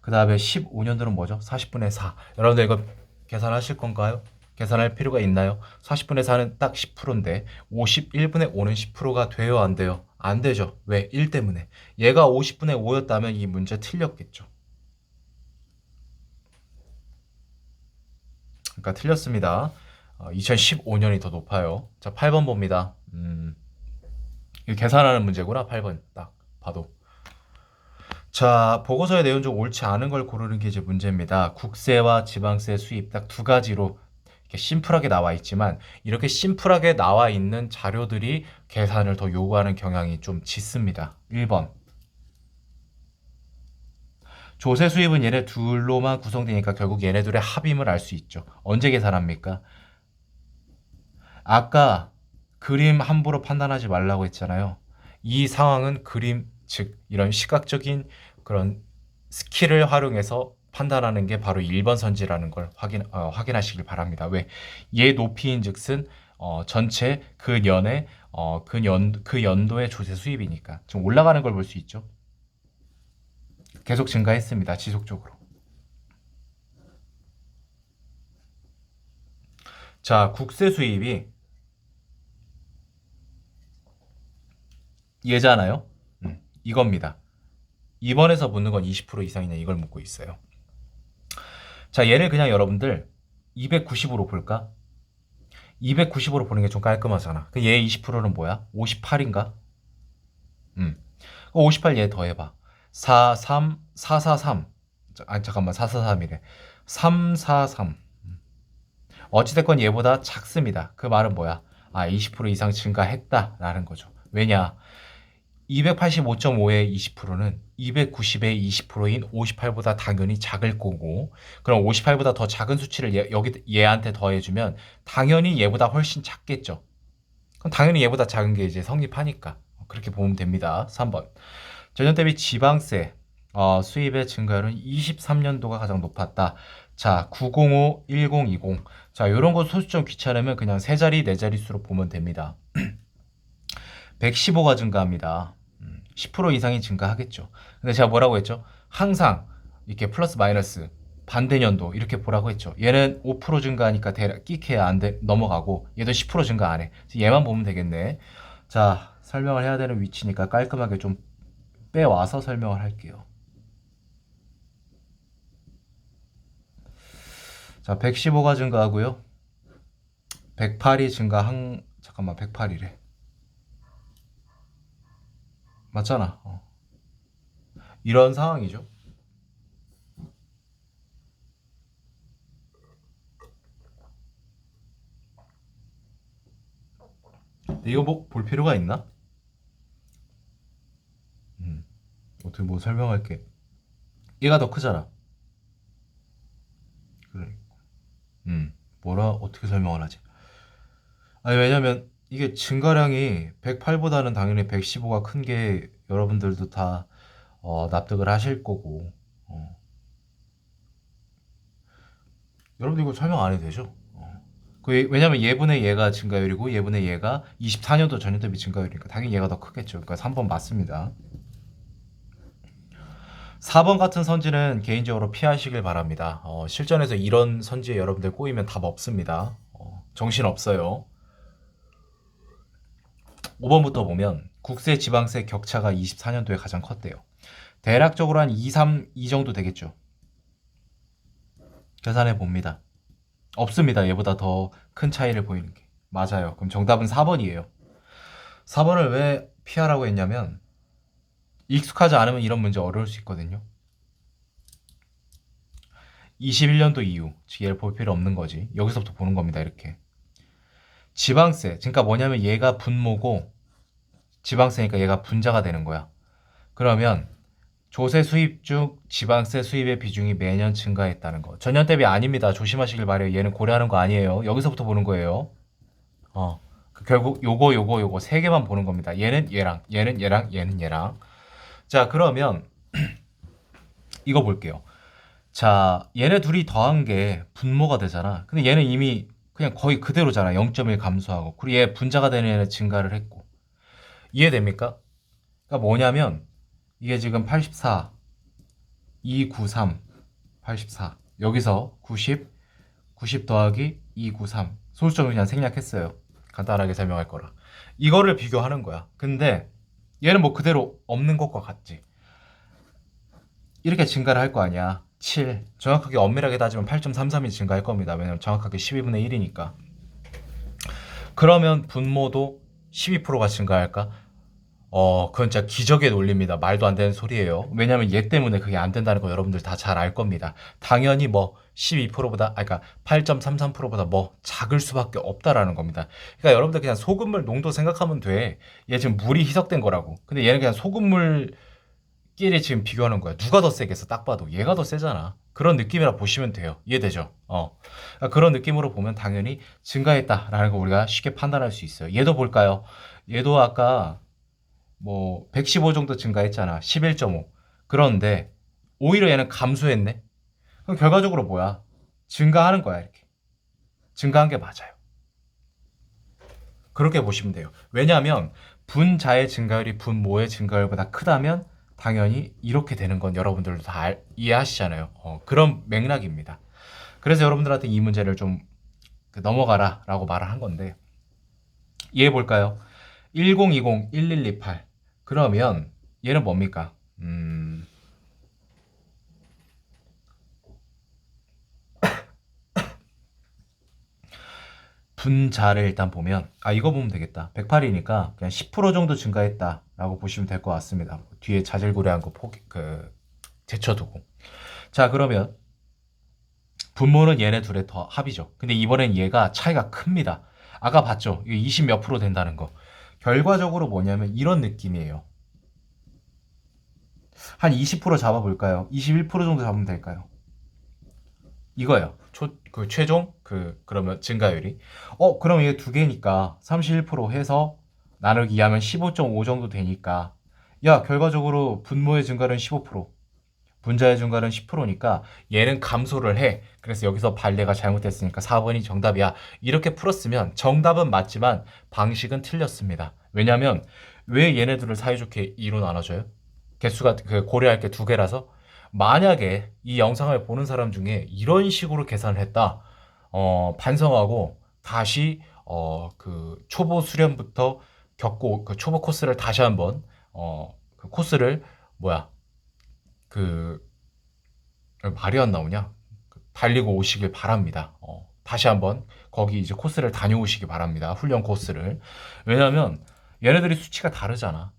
그 다음에 15년도는 뭐죠? 40분의 4. 여러분들 이거 계산하실 건가요? 계산할 필요가 있나요? 40분의 4는 딱 10%인데 51분의 5는 10%가 돼요? 안 돼요? 안 되죠. 왜? 1 때문에. 얘가 50분의 5였다면 이 문제 틀렸겠죠. 그러니까 틀렸습니다. 2015년이 더 높아요. 자, 8번 봅니다. 이거 계산하는 문제구나. 8번 딱 봐도. 자, 보고서의 내용 중 옳지 않은 걸 고르는 게 이제 문제입니다. 국세와 지방세 수입 딱 두 가지로 이렇게 심플하게 나와 있지만 이렇게 심플하게 나와 있는 자료들이 계산을 더 요구하는 경향이 좀 짙습니다. 1번. 조세 수입은 얘네 둘로만 구성되니까 결국 얘네 둘의 합임을 알 수 있죠. 언제 계산합니까? 아까 그림 함부로 판단하지 말라고 했잖아요. 이 상황은 그림, 즉 이런 시각적인 그런 스킬을 활용해서 판단하는 게 바로 1번 선지라는 걸 확인하시길 바랍니다. 왜? 얘 높이인즉슨 전체 그 년의 그 연도의 조세 수입이니까 지금 올라가는 걸 볼 수 있죠. 계속 증가했습니다. 지속적으로. 자, 국세 수입이 얘잖아요. 이겁니다. 2번에서 묻는 건 20% 이상이냐 이걸 묻고 있어요. 자, 얘를 그냥 여러분들 290으로 볼까? 290으로 보는 게 좀 깔끔하잖아. 얘 20%는 뭐야? 58인가? 58 얘 더해봐. 43, 443. 아니, 잠깐만, 443이래. 343. 어찌됐건 얘보다 작습니다. 그 말은 뭐야? 20% 이상 증가했다라는 거죠. 왜냐? 285.5의 20%는 290의 20%인 58보다 당연히 작을 거고, 그럼 58보다 더 작은 수치를 여기 얘한테 더해주면 당연히 얘보다 훨씬 작겠죠. 그럼 당연히 얘보다 작은 게 이제 성립하니까 그렇게 보면 됩니다. 3번. 전년 대비 지방세 수입의 증가율은 23년도가 가장 높았다. 자, 905, 1020. 자, 이런 거 소수 점 귀찮으면 그냥 세 자리, 네 자릿수로 보면 됩니다. 115가 증가합니다. 10% 이상이 증가하겠죠. 근데 제가 뭐라고 했죠? 항상 이렇게 플러스 마이너스 반대 년도 이렇게 보라고 했죠. 얘는 5% 증가하니까 끼케야 안 돼, 넘어가고 얘도 10% 증가 안 해. 얘만 보면 되겠네. 자, 설명을 해야 되는 위치니까 깔끔하게 좀 빼와서 설명을 할게요. 자, 115가 증가하고요. 108이 잠깐만, 108이래. 맞잖아. 이런 상황이죠. 이거 뭐 볼 필요가 있나? 음, 어떻게 뭐 설명할게. 얘가 더 크잖아. 그래. 뭐라 어떻게 설명을 하지? 아니 왜냐면 이게 증가량이 108보다는 당연히 115가 큰 게 여러분들도 다 납득을 하실 거고 여러분들 이거 설명 안 해도 되죠? 왜냐면 예분의 얘가 증가율이고 예분의 얘가 24년도 전년 대비 증가율이니까 당연히 얘가 더 크겠죠. 그러니까 3번 맞습니다. 4번 같은 선지는 개인적으로 피하시길 바랍니다. 실전에서 이런 선지에 여러분들 꼬이면 답 없습니다. 정신 없어요. 5번부터 보면 국세 지방세 격차가 24년도에 가장 컸대요. 대략적으로 한 2, 3, 2 정도 되겠죠. 계산해 봅니다. 없습니다. 얘보다 더 큰 차이를 보이는 게. 맞아요. 그럼 정답은 4번이에요. 4번을 왜 피하라고 했냐면 익숙하지 않으면 이런 문제 어려울 수 있거든요. 21년도 이후, 즉 얘를 볼 필요 없는 거지. 여기서부터 보는 겁니다. 이렇게. 지방세, 그러니까 뭐냐면 얘가 분모고 지방세니까 얘가 분자가 되는 거야. 그러면 조세 수입 중 지방세 수입의 비중이 매년 증가했다는 거. 전년 대비 아닙니다. 조심하시길 바래요. 얘는 고려하는 거 아니에요. 여기서부터 보는 거예요. 결국 요거 세 개만 보는 겁니다. 얘는 얘랑, 얘는 얘랑, 얘는 얘랑. 자, 그러면 이거 볼게요. 자, 얘네 둘이 더한 게 분모가 되잖아. 근데 얘는 이미 그냥 거의 그대로잖아. 0.1 감소하고. 그리고 얘 분자가 되는 애는 증가를 했고. 이해됩니까? 그러니까 뭐냐면 이게 지금 84, 293, 84. 여기서 90, 90 더하기 293. 소수점을 그냥 생략했어요. 간단하게 설명할 거라. 이거를 비교하는 거야. 근데 얘는 뭐 그대로 없는 것과 같지. 이렇게 증가를 할 거 아니야. 7. 정확하게 엄밀하게 따지면 8.33이 증가할 겁니다. 왜냐면 정확하게 12분의 1이니까. 그러면 분모도 12%가 증가할까? 그건 진짜 기적의 논리입니다. 말도 안 되는 소리예요. 왜냐면 얘 때문에 그게 안 된다는 거 여러분들 다 잘 알 겁니다. 당연히 뭐 12%보다, 그러니까 8.33%보다 뭐 작을 수밖에 없다라는 겁니다. 그러니까 여러분들 그냥 소금물 농도 생각하면 돼. 얘 지금 물이 희석된 거라고. 근데 얘는 그냥 소금물끼리 지금 비교하는 거야. 누가 더 세겠어? 딱 봐도 얘가 더 세잖아. 그런 느낌이라 보시면 돼요. 이해되죠? 그러니까 그런 느낌으로 보면 당연히 증가했다라는 거 우리가 쉽게 판단할 수 있어요. 얘도 볼까요? 얘도 아까 뭐 115 정도 증가했잖아. 11.5. 그런데 오히려 얘는 감소했네. 그럼 결과적으로 뭐야? 증가하는 거야, 이렇게. 증가한 게 맞아요. 그렇게 보시면 돼요. 왜냐하면 분자의 증가율이 분모의 증가율보다 크다면 당연히 이렇게 되는 건 여러분들도 다 이해하시잖아요. 그런 맥락입니다. 그래서 여러분들한테 이 문제를 좀 넘어가라 라고 말을 한 건데 이해해 볼까요? 1020, 1128. 그러면 얘는 뭡니까? 분자를 일단 보면 이거 보면 되겠다. 108이니까 그냥 10% 정도 증가했다라고 보시면 될 것 같습니다. 뒤에 자질구레한 거 제쳐두고. 자, 그러면 분모는 얘네 둘의 더 합이죠. 근데 이번엔 얘가 차이가 큽니다. 아까 봤죠? 20 몇 프로 된다는 거. 결과적으로 뭐냐면 이런 느낌이에요. 한 20% 잡아볼까요? 21% 정도 잡으면 될까요? 이거예요. 최종 그러면 증가율이. 그럼 이게 두 개니까 31% 해서 나누기 2하면 15.5 정도 되니까 야, 결과적으로 분모의 증가는 15%, 분자의 증가는 10%니까 얘는 감소를 해. 그래서 여기서 발레가 잘못됐으니까 4번이 정답이야. 이렇게 풀었으면 정답은 맞지만 방식은 틀렸습니다. 왜냐면 왜 얘네들을 사이좋게 2로 나눠줘요? 개수가 고려할 게 두 개라서 만약에 이 영상을 보는 사람 중에 이런 식으로 계산을 했다. 반성하고 다시 초보 수련부터 겪고 그 초보 코스를 다시 한번 그 코스를 말이 안 나오냐? 달리고 오시길 바랍니다. 다시 한번 거기 이제 코스를 다녀오시기 바랍니다. 훈련 코스를. 왜냐면 얘네들이 수치가 다르잖아.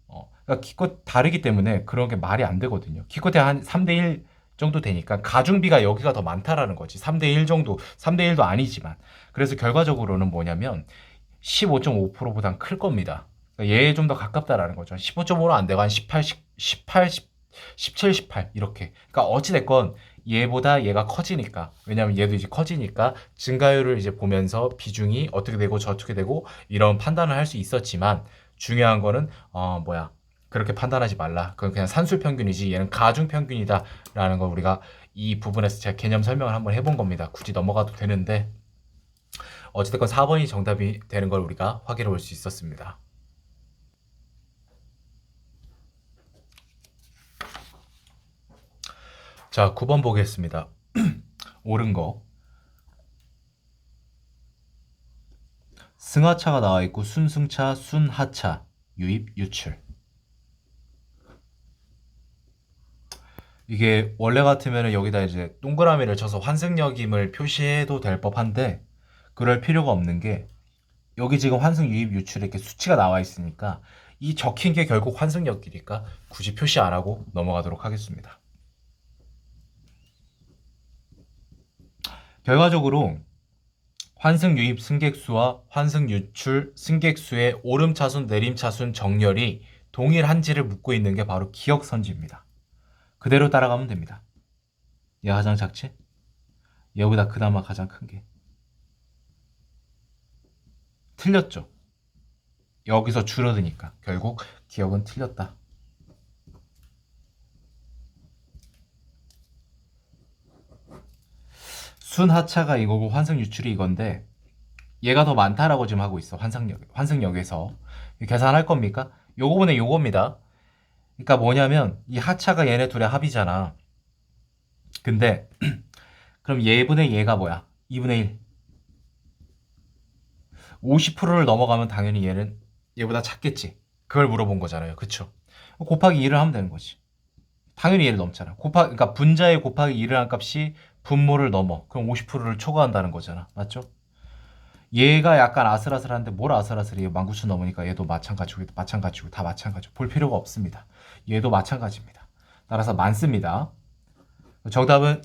그러니까 기껏 다르기 때문에 그런 게 말이 안 되거든요. 기껏해 한 3대1 정도 되니까 가중비가 여기가 더 많다라는 거지. 3대1 정도, 3대1도 아니지만. 그래서 결과적으로는 뭐냐면 15.5%보단 클 겁니다. 그러니까 얘에 좀 더 가깝다라는 거죠. 15.5는 안 되고 한 18, 18, 17, 18 이렇게. 그러니까 어찌 됐건 얘보다 얘가 커지니까, 왜냐면 얘도 이제 커지니까 증가율을 이제 보면서 비중이 어떻게 되고 저떻게 되고 이런 판단을 할 수 있었지만, 중요한 거는 그렇게 판단하지 말라. 그건 그냥 산술 평균이지 얘는 가중 평균이다라는 걸 우리가 이 부분에서 제가 개념 설명을 한번 해본 겁니다. 굳이 넘어가도 되는데 어찌됐건 4번이 정답이 되는 걸 우리가 확인해 볼 수 있었습니다. 자, 9번 보겠습니다. 옳은 거. 승하차가 나와 있고 순승차, 순하차, 유입, 유출. 이게 원래 같으면 여기다 이제 동그라미를 쳐서 환승역임을 표시해도 될 법한데 그럴 필요가 없는 게 여기 지금 환승, 유입, 유출에 이렇게 수치가 나와 있으니까 이 적힌 게 결국 환승역이니까 굳이 표시 안 하고 넘어가도록 하겠습니다. 결과적으로 환승 유입 승객수와 환승 유출 승객수의 오름차순 내림차순 정렬이 동일한지를 묻고 있는 게 바로 기억선지입니다. 그대로 따라가면 됩니다. 얘가 가장 작지? 얘보다 그나마 가장 큰 게. 틀렸죠? 여기서 줄어드니까 결국 기억은 틀렸다. 순하차가 이거고 환승 유출이 이건데 얘가 더 많다라고 지금 하고 있어. 환승역에서 계산할 겁니까? 요거분의 요겁니다. 그러니까 뭐냐면 이 하차가 얘네 둘의 합이잖아. 근데 그럼 얘분의 얘가 뭐야? 2분의 1. 50%를 넘어가면 당연히 얘는 얘보다 작겠지. 그걸 물어본 거잖아요. 그쵸? 곱하기 2를 하면 되는 거지. 당연히 얘를 넘잖아. 그러니까 분자에 곱하기 2를 한 값이 분모를 넘어. 그럼 50%를 초과한다는 거잖아. 맞죠? 얘가 약간 아슬아슬한데 뭘 아슬아슬해요? 19,000 넘으니까 얘도 마찬가지고 얘도 마찬가지고 다 마찬가지고 볼 필요가 없습니다. 얘도 마찬가지입니다. 따라서 많습니다. 정답은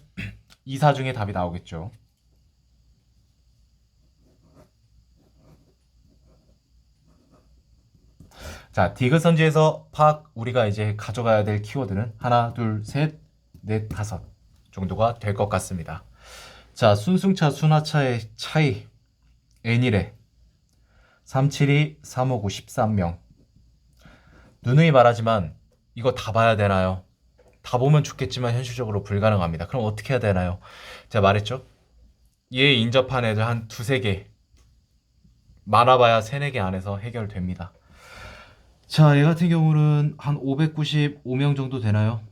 2, 4 중에 답이 나오겠죠. 자, 디귿선지에서 우리가 이제 가져가야 될 키워드는 하나, 둘, 셋, 넷, 다섯 정도가 될 것 같습니다. 자, 순승차, 순하차의 차이 N이래. 372, 359, 13명. 누누이 말하지만 이거 다 봐야 되나요? 다 보면 좋겠지만 현실적으로 불가능합니다. 그럼 어떻게 해야 되나요? 제가 말했죠? 얘 인접한 애들 한 두세 개, 많아봐야 세네 개 안에서 해결됩니다. 자, 얘 같은 경우는 한 595명 정도 되나요?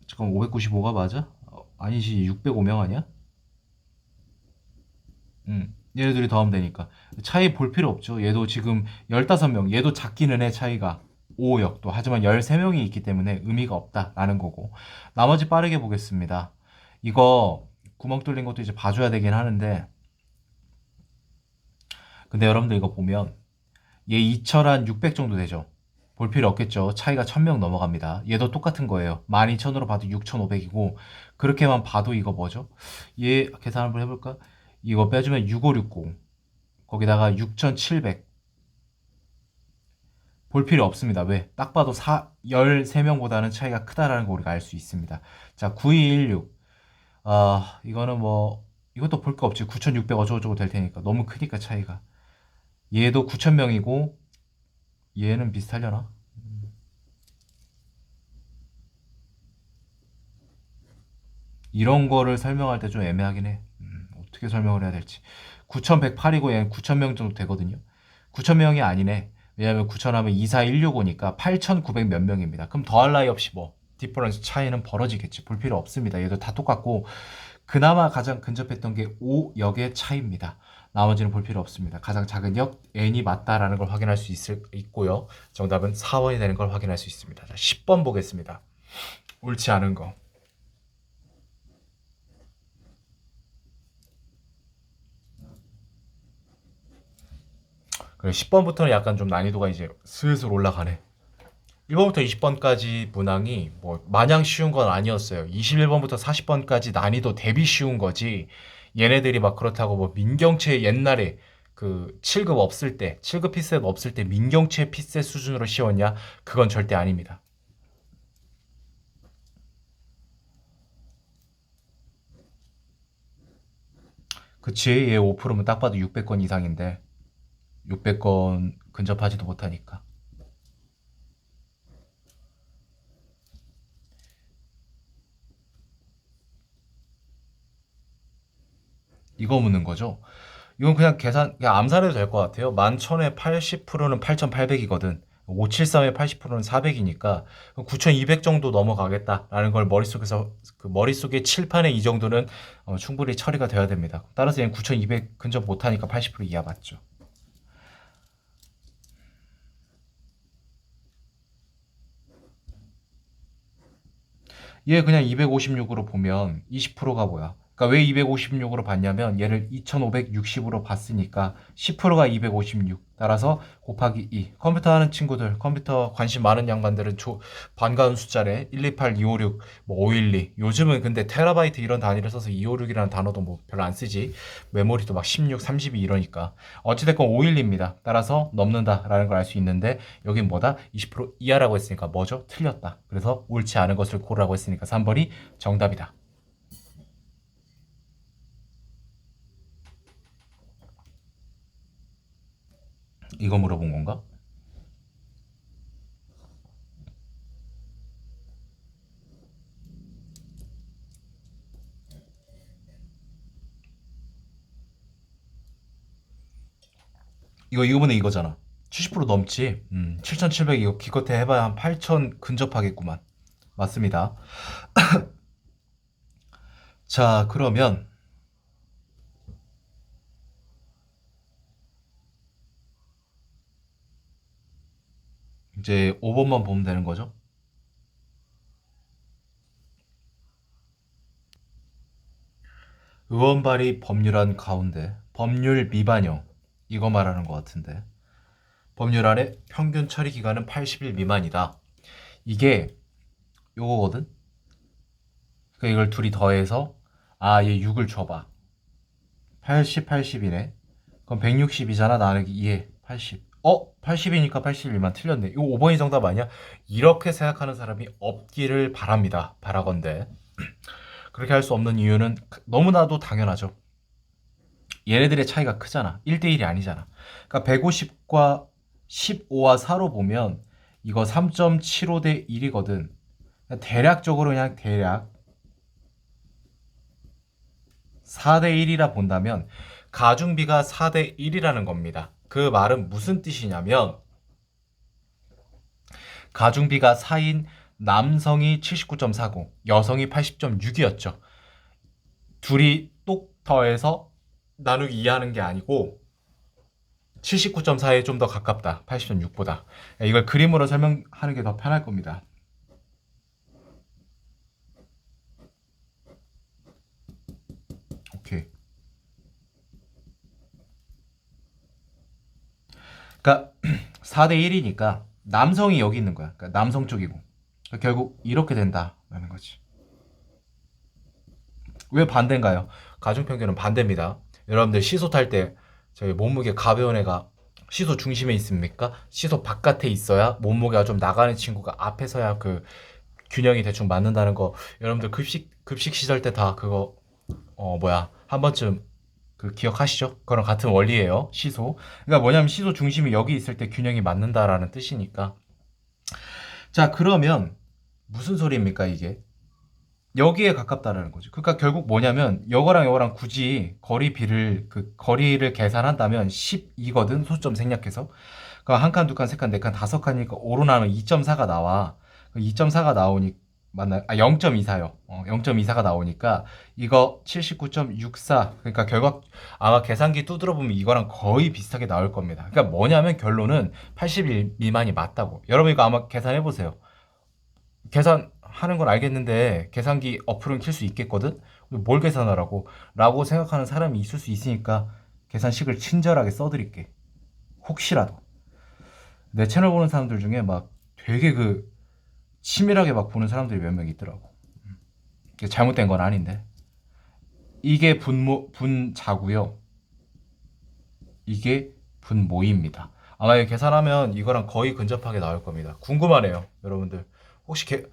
잠깐 595가 맞아? 아니지, 605명 아니야? 얘네들이 더하면 되니까 차이 볼 필요 없죠. 얘도 지금 15명, 얘도 작기는 해. 차이가 5역도 하지만 13명이 있기 때문에 의미가 없다라는 거고, 나머지 빠르게 보겠습니다. 이거 구멍 뚫린 것도 이제 봐줘야 되긴 하는데, 근데 여러분들 이거 보면 얘 2철 600 정도 되죠. 볼 필요 없겠죠. 차이가 1000명 넘어갑니다. 얘도 똑같은 거예요. 12,000으로 봐도 6,500이고, 그렇게만 봐도 이거 뭐죠? 얘 계산 한번 해볼까? 이거 빼주면 6560, 거기다가 6700. 볼 필요 없습니다. 왜? 딱 봐도 13명보다는 차이가 크다라는 거 우리가 알 수 있습니다. 자, 9216. 이거는 이것도 볼 거 없지. 9600 어쩌고저쩌고 될 테니까. 너무 크니까 차이가. 얘도 9000명이고, 얘는 비슷하려나? 이런 거를 설명할 때 좀 애매하긴 해. 어떻게 설명을 해야 될지. 9108이고 얘는 9000명 정도 되거든요. 9000명이 아니네. 왜냐면 9000 하면 24165니까 8900 몇 명입니다. 그럼 더할 나위 없이 디퍼런스 차이는 벌어지겠지. 볼 필요 없습니다. 얘도 다 똑같고, 그나마 가장 근접했던 게 5역의 차이입니다. 나머지는 볼 필요 없습니다. 가장 작은 역 n이 맞다라는 걸 확인할 수 있고요. 정답은 4번이 되는 걸 확인할 수 있습니다. 자, 10번 보겠습니다. 옳지 않은 거. 그래, 10번부터는 약간 좀 난이도가 이제 슬슬 올라가네. 1번부터 20번까지 문항이 마냥 쉬운 건 아니었어요. 21번부터 40번까지 난이도 대비 쉬운 거지, 얘네들이 막 그렇다고 뭐 민경채 옛날에 그 7급 없을 때, 7급 피셋 없을 때 민경채 피셋 수준으로 씌웠냐? 그건 절대 아닙니다. 그치, 얘 5%면 딱 봐도 600건 이상인데 600건 근접하지도 못하니까. 이거 묻는 거죠. 이건 그냥 계산, 그냥 암산해도 될 것 같아요. 11,000에 80%는 8,800이거든. 573에 80%는 400이니까 9,200 정도 넘어가겠다라는 걸 머릿속에서, 그 머릿속에 칠판에 이 정도는 충분히 처리가 돼야 됩니다. 따라서 얘는 9,200 근접 못하니까 80% 이하 맞죠. 얘 그냥 256으로 보면 20%가 뭐야? 그러니까 왜 256으로 봤냐면 얘를 2560으로 봤으니까 10%가 256. 따라서 곱하기 2. 컴퓨터 하는 친구들, 컴퓨터 관심 많은 양반들은 반가운 숫자래. 128, 256, 뭐 512. 요즘은 근데 테라바이트 이런 단위를 써서 256이라는 단어도 뭐 별로 안 쓰지. 메모리도 막 16, 32 이러니까. 어찌됐건 512입니다. 따라서 넘는다라는 걸 알 수 있는데 여긴 뭐다? 20% 이하라고 했으니까 뭐죠? 틀렸다. 그래서 옳지 않은 것을 고르라고 했으니까 3번이 정답이다. 이거 물어본 건가? 이거는 이거잖아. 70% 넘지. 7,700 이거 기껏해 해봐야 한 8,000 근접하겠구만. 맞습니다. 자, 그러면 이제 5번만 보면 되는 거죠. 의원 발의 법률안 가운데 법률 미반영 이거 말하는 것 같은데 법률안의 평균 처리 기간은 80일 미만이다. 이게 요거거든. 그러니까 이걸 둘이 더해서 얘 6을 줘봐. 80, 80이네. 그럼 160이잖아. 나누기 2에 80. 80이니까 81만 틀렸네. 이거 5번이 정답 아니야? 이렇게 생각하는 사람이 없기를 바랍니다. 바라건대. 그렇게 할 수 없는 이유는 너무나도 당연하죠. 얘네들의 차이가 크잖아. 1대1이 아니잖아. 그러니까 150과 15와 4로 보면 이거 3.75 대 1이거든. 대략적으로 그냥 대략 4대 1이라 본다면 가중비가 4대 1이라는 겁니다. 그 말은 무슨 뜻이냐면 가중비가 4인 남성이 79.40, 여성이 80.6이었죠. 둘이 똑 더해서 나누기 2 하는 게 아니고 79.4에 좀 더 가깝다. 80.6보다. 이걸 그림으로 설명하는 게 더 편할 겁니다. 오케이. 그러니까 4대 1이니까 남성이 여기 있는 거야. 그러니까 남성 쪽이고. 그러니까 결국 이렇게 된다라는 거지. 왜 반대인가요? 가중평균은 반대입니다. 여러분들 시소 탈 때 저희 몸무게 가벼운 애가 시소 중심에 있습니까? 시소 바깥에 있어야 몸무게가 좀 나가는 친구가 앞에 서야 그 균형이 대충 맞는다는 거 여러분들 급식 시절 때 다 그거 한 번쯤 그 기억하시죠? 그거랑 같은 원리예요. 시소. 그러니까 뭐냐면 시소 중심이 여기 있을 때 균형이 맞는다라는 뜻이니까. 자, 그러면 무슨 소리입니까, 이게? 여기에 가깝다라는 거죠. 그러니까 결국 뭐냐면 요거랑 굳이 거리를 계산한다면 12거든. 소점 생략해서. 그러니까 한 칸, 두 칸, 세 칸, 네 칸, 다섯 칸이니까 5로 나누면 2.4가 나와. 2.4가 나오니 맞나요? 0.24요. 0.24가 나오니까 이거 79.64. 그러니까 결국 아마 계산기 두드려 보면 이거랑 거의 비슷하게 나올 겁니다. 그러니까 뭐냐면 결론은 80일 미만이 맞다고. 여러분 이거 아마 계산해 보세요. 계산하는 건 알겠는데 계산기 어플은 킬 수 있겠거든? 뭘 계산하라고? 라고 생각하는 사람이 있을 수 있으니까 계산식을 친절하게 써드릴게. 혹시라도. 내 채널 보는 사람들 중에 막 되게 치밀하게 막 보는 사람들이 몇 명 있더라고. 잘못된 건 아닌데. 이게 분자고요. 이게 분모입니다. 아마 이거 계산하면 이거랑 거의 근접하게 나올 겁니다. 궁금하네요, 여러분들. 혹시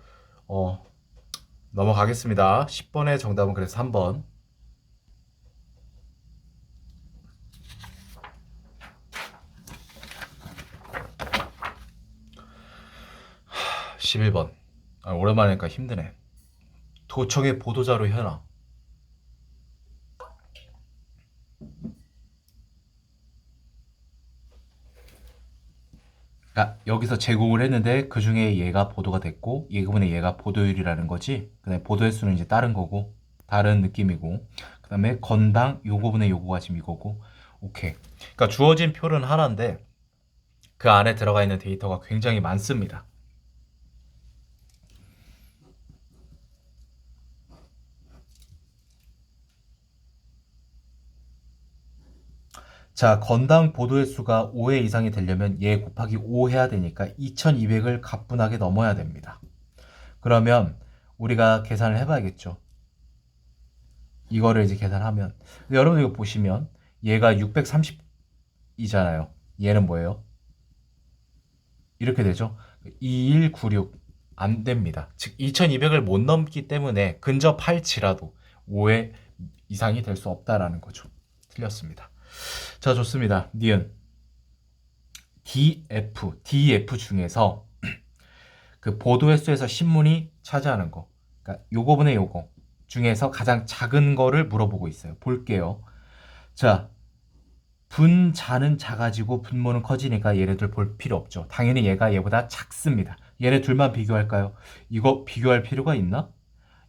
넘어가겠습니다. 10번의 정답은 그래서 3번. 11번. 오랜만에 하니까 힘드네. 도청의 보도자료 현황. 여기서 제공을 했는데 그 중에 얘가 보도가 됐고 얘분의 얘가 보도율이라는 거지. 그다음에 보도 횟수는 이제 다른 거고 다른 느낌이고 그다음에 건당 요거분의 요거가 지금 이거고. 오케이. 그러니까 주어진 표는 하나인데 그 안에 들어가 있는 데이터가 굉장히 많습니다. 자, 건당 보도 횟수가 5회 이상이 되려면 얘 곱하기 5 해야 되니까 2200을 가뿐하게 넘어야 됩니다. 그러면 우리가 계산을 해봐야겠죠. 이거를 이제 계산하면 여러분 이거 보시면 얘가 630이잖아요. 얘는 뭐예요? 이렇게 되죠. 2196 안 됩니다. 즉 2200을 못 넘기 때문에 근접할지라도 5회 이상이 될 수 없다라는 거죠. 틀렸습니다. 자, 좋습니다. 니은 DF 중에서 그 보도 횟수에서 신문이 차지하는 거, 그러니까 요거분의 요거 중에서 가장 작은 거를 물어보고 있어요. 볼게요. 자, 분자는 작아지고 분모는 커지니까 얘네들 볼 필요 없죠. 당연히 얘가 얘보다 작습니다. 얘네 둘만 비교할까요? 이거 비교할 필요가 있나?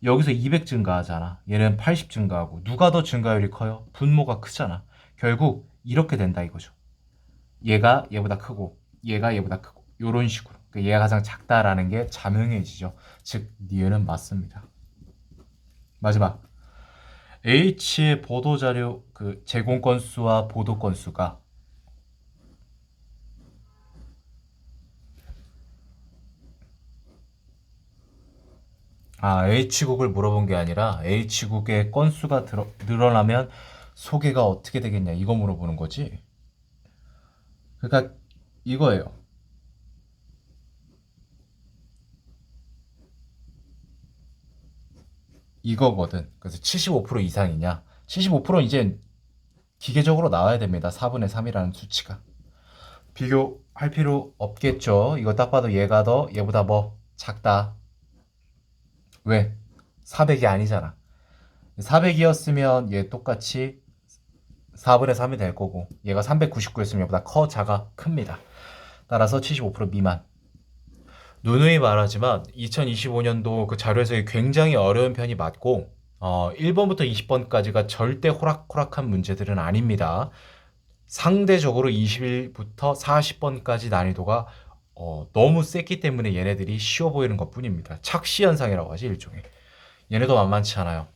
여기서 200 증가하잖아. 얘는 80 증가하고 누가 더 증가율이 커요? 분모가 크잖아. 결국 이렇게 된다 이거죠. 얘가 얘보다 크고 얘가 얘보다 크고 이런 식으로 얘가 가장 작다라는 게 자명해지죠. 즉 니은은 맞습니다. 마지막 H의 보도자료 그 제공 건수와 보도 건수가 H국을 물어본 게 아니라 H국의 건수가 늘어나면 소개가 어떻게 되겠냐 이거 물어보는 거지. 그러니까 이거예요. 이거거든. 그래서 75% 이상이냐? 75%는 이제 기계적으로 나와야 됩니다. 4분의 3이라는 수치가. 비교할 필요 없겠죠. 이거 딱 봐도 얘가 더 얘보다 뭐 작다. 왜? 400이 아니잖아. 400이었으면 얘 똑같이 4분의 3이 될 거고 얘가 399였으면 얘보다 커 작아 큽니다. 따라서 75% 미만. 누누이 말하지만 2025년도 그 자료에서 굉장히 어려운 편이 맞고 1번부터 20번까지가 절대 호락호락한 문제들은 아닙니다. 상대적으로 21부터 40번까지 난이도가 너무 셌기 때문에 얘네들이 쉬워 보이는 것 뿐입니다. 착시 현상이라고 하지 일종의. 얘네도 만만치 않아요.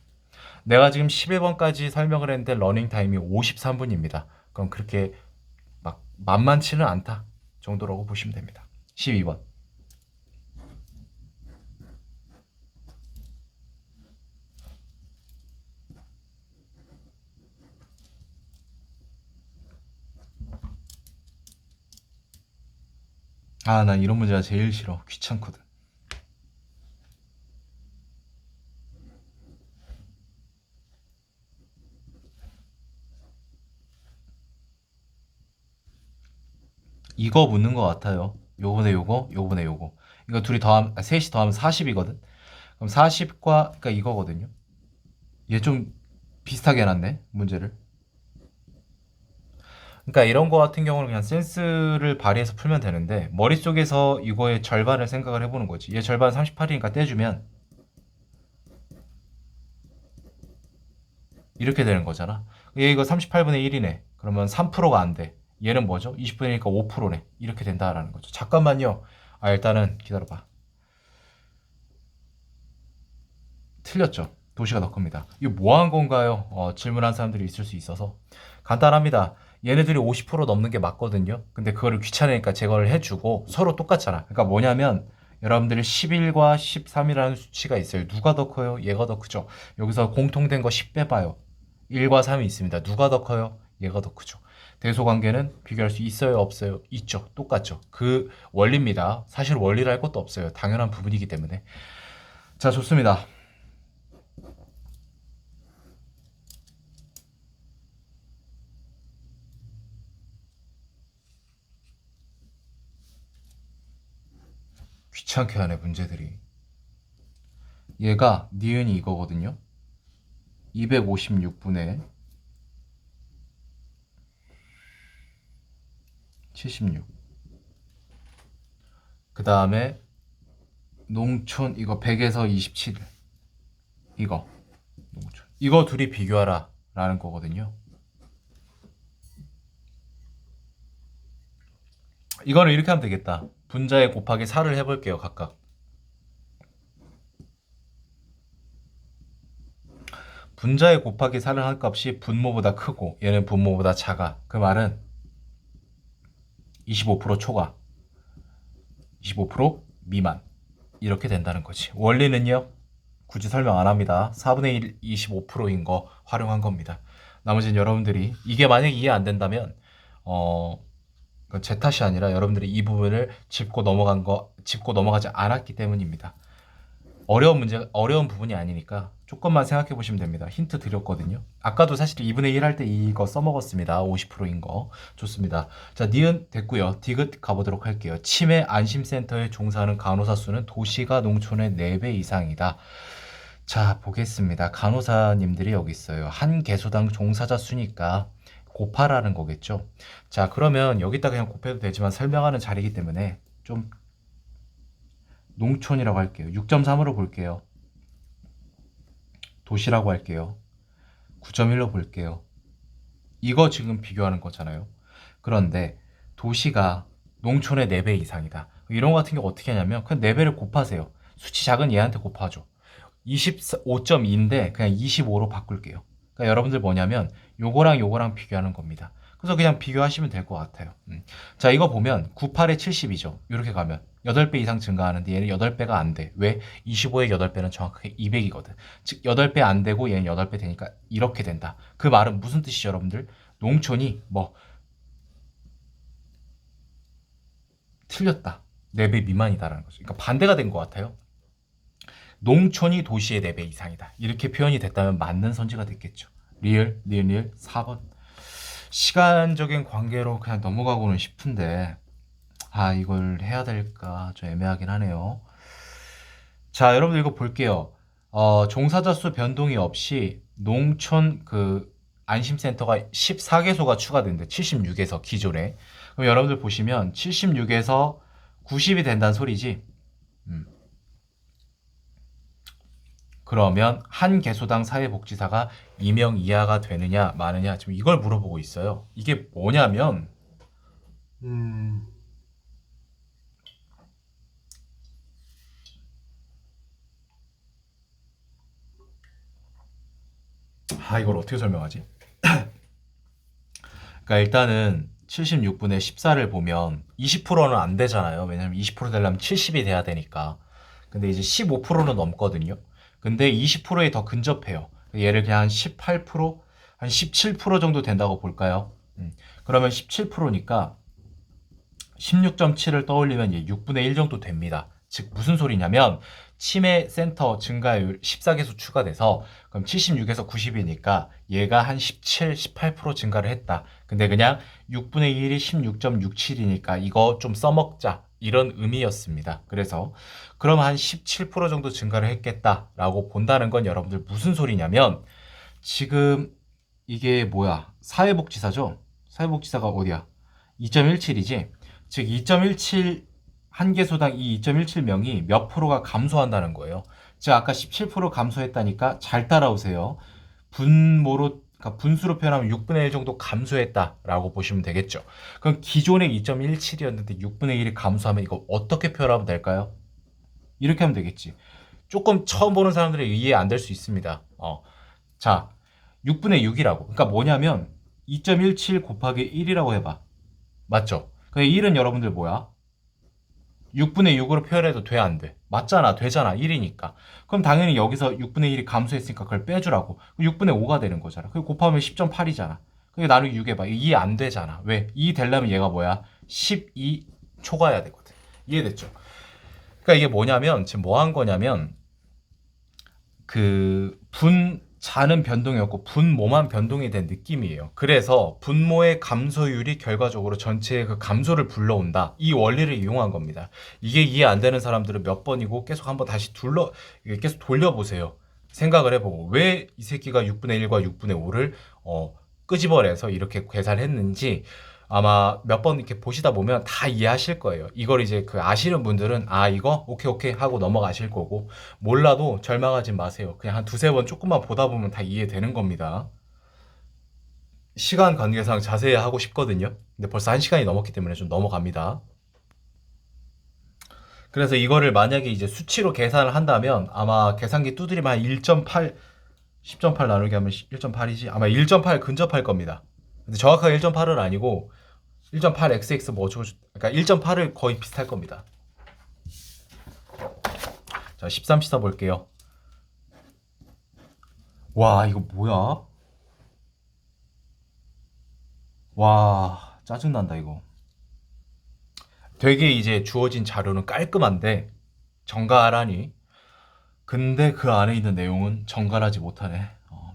내가 지금 11번까지 설명을 했는데 러닝 타임이 53분입니다. 그럼 그렇게 막 만만치는 않다 정도라고 보시면 됩니다. 12번. 난 이런 문제가 제일 싫어. 귀찮거든. 이거 묻는 것 같아요. 요번에 요거, 요번에 요거. 이거 둘이 더하면, 셋이 더하면 40이거든? 그럼 40과, 그러니까 이거거든요. 얘 좀 비슷하게 해놨네, 문제를. 그러니까 이런 거 같은 경우는 그냥 센스를 발휘해서 풀면 되는데, 머릿속에서 이거의 절반을 생각을 해보는 거지. 얘 절반 38이니까 떼주면, 이렇게 되는 거잖아. 얘 이거 38분의 1이네. 그러면 3%가 안 돼. 얘는 뭐죠? 20분이니까 5%네. 이렇게 된다라는 거죠. 잠깐만요. 일단은 기다려봐. 틀렸죠. 도시가 더 큽니다. 이거 뭐 한 건가요? 질문한 사람들이 있을 수 있어서. 간단합니다. 얘네들이 50% 넘는 게 맞거든요. 근데 그거를 귀찮으니까 제거를 해주고 서로 똑같잖아. 그러니까 뭐냐면 여러분들이 11과 13이라는 수치가 있어요. 누가 더 커요? 얘가 더 크죠. 여기서 공통된 거 10 빼봐요. 1과 3이 있습니다. 누가 더 커요? 얘가 더 크죠. 대소관계는 비교할 수 있어요? 없어요? 있죠. 똑같죠. 그 원리입니다. 사실 원리를 할 것도 없어요. 당연한 부분이기 때문에. 자, 좋습니다. 귀찮게 하네, 문제들이. 얘가 니은이 이거거든요. 256분의 76. 그 다음에 농촌 이거 100에서 27. 이거 농촌. 이거 둘이 비교하라 라는 거거든요. 이거는 이렇게 하면 되겠다. 분자에 곱하기 4를 해볼게요. 각각. 분자에 곱하기 4를 할 값이 분모보다 크고 얘는 분모보다 작아. 그 말은 25% 초과, 25% 미만 이렇게 된다는 거지. 원리는요. 굳이 설명 안 합니다. 4분의 1 25%인 거 활용한 겁니다. 나머지는 여러분들이 이게 만약에 이해 안 된다면 그건 제 탓이 아니라 여러분들이 이 부분을 짚고 넘어가지 않았기 때문입니다. 어려운 부분이 아니니까 조금만 생각해 보시면 됩니다. 힌트 드렸거든요. 아까도 사실 2분의 1 할 때 이거 써먹었습니다. 50%인 거. 좋습니다. 자, 니은 됐고요. 디귿 가보도록 할게요. 치매 안심센터에 종사하는 간호사 수는 도시가 농촌의 4배 이상이다. 자, 보겠습니다. 간호사님들이 여기 있어요. 한 개소당 종사자 수니까 곱하라는 거겠죠. 자, 그러면 여기다 그냥 곱해도 되지만 설명하는 자리이기 때문에 좀 농촌이라고 할게요. 6.3으로 볼게요. 도시라고 할게요. 9.1로 볼게요. 이거 지금 비교하는 거잖아요. 그런데 도시가 농촌의 4배 이상이다. 이런 거 같은 경우 어떻게 하냐면 그냥 4배를 곱하세요. 수치 작은 얘한테 곱하죠. 25.2인데 그냥 25로 바꿀게요. 그러니까 여러분들 뭐냐면 요거랑 요거랑 비교하는 겁니다. 그래서 그냥 비교하시면 될 것 같아요. 자, 이거 보면 98에 70이죠. 이렇게 가면 8배 이상 증가하는데 얘는 8배가 안 돼. 왜? 25의 8배는 정확하게 200이거든. 즉 8배 안 되고 얘는 8배 되니까 이렇게 된다. 그 말은 무슨 뜻이죠, 여러분들? 농촌이 뭐 틀렸다. 4배 미만이다라는 거죠. 그러니까 반대가 된 것 같아요. 농촌이 도시의 4배 이상이다. 이렇게 표현이 됐다면 맞는 선지가 됐겠죠. 리을, 니은리을 4번. 시간적인 관계로 그냥 넘어가고는 싶은데 이걸 해야 될까 좀 애매하긴 하네요. 자, 여러분들 이거 볼게요. 종사자 수 변동이 없이 농촌 그 안심센터가 14개소가 추가된대. 76에서 기존에. 그럼 여러분들 보시면 76에서 90이 된다는 소리지. 그러면 한 개소당 사회복지사가 2명 이하가 되느냐 마느냐 지금 이걸 물어보고 있어요. 이게 뭐냐면 이걸 어떻게 설명하지? 그러니까 일단은 76분의 14를 보면 20%는 안 되잖아요. 왜냐면 20% 되려면 70이 돼야 되니까. 근데 이제 15%는 넘거든요. 근데 20%에 더 근접해요. 얘를 그냥 한 18%, 한 17% 정도 된다고 볼까요? 그러면 17%니까 16.7을 떠올리면 6분의 1 정도 됩니다. 즉 무슨 소리냐면 치매 센터 증가율 14개수 추가돼서 그럼 76에서 90이니까 얘가 한 17, 18% 증가를 했다. 근데 그냥 6분의 1이 16.67이니까 이거 좀 써먹자. 이런 의미였습니다. 그래서 그럼 한 17% 정도 증가를 했겠다라고 본다는 건 여러분들 무슨 소리냐면 지금 이게 뭐야? 사회복지사죠? 사회복지사가 어디야? 2.17이지? 즉 2.17 한 개소당 이 2.17명이 몇 프로가 감소한다는 거예요. 즉 아까 17% 감소했다니까 잘 따라오세요. 그러니까 분수로 표현하면 6분의 1 정도 감소했다라고 보시면 되겠죠. 그럼 기존의 2.17이었는데 6분의 1이 감소하면 이거 어떻게 표현하면 될까요? 이렇게 하면 되겠지. 조금 처음 보는 사람들이 이해 안 될 수 있습니다. 자, 6분의 6이라고. 그러니까 뭐냐면 2.17 곱하기 1이라고 해봐. 맞죠? 근데 1은 여러분들 뭐야? 6분의 6으로 표현해도 돼, 안 돼? 맞잖아, 되잖아, 1이니까. 그럼 당연히 여기서 6분의 1이 감소했으니까 그걸 빼주라고. 6분의 5가 되는 거잖아. 그리고 곱하면 10.8이잖아. 그게 나누기 6 해봐. 이해 안 되잖아. 왜? 2 되려면 얘가 뭐야? 12 초과해야 되거든. 이해됐죠? 그러니까 이게 뭐냐면, 지금 뭐 한 거냐면, 그 분자는 변동이었고 분모만 변동이 된 느낌이에요. 그래서 분모의 감소율이 결과적으로 전체의 그 감소를 불러온다. 이 원리를 이용한 겁니다. 이게 이해 안 되는 사람들은 몇 번이고 계속 한번 다시 계속 돌려보세요. 생각을 해보고 왜 이 새끼가 6분의 1과 6분의 5를 끄집어내서 이렇게 계산했는지 아마 몇 번 이렇게 보시다 보면 다 이해하실 거예요. 이걸 이제 그 아시는 분들은 아 이거 오케이 오케이 하고 넘어가실 거고 몰라도 절망하지 마세요. 그냥 한 두세 번 조금만 보다 보면 다 이해되는 겁니다. 시간 관계상 자세히 하고 싶거든요. 근데 벌써 1시간이 넘었기 때문에 좀 넘어갑니다. 그래서 이거를 만약에 이제 수치로 계산을 한다면 아마 계산기 두드리면 한 1.8, 10.8 나누기 하면 1.8이지 아마 1.8 근접할 겁니다. 근데 정확하게 1.8은 아니고 1.8xx 뭐 어쩌고 그러니까 1.8을 거의 비슷할 겁니다. 자, 13 씻어 볼게요. 와, 이거 뭐야? 와, 짜증난다 이거. 되게 이제 주어진 자료는 깔끔한데 정갈하니 근데 그 안에 있는 내용은 정갈하지 못하네.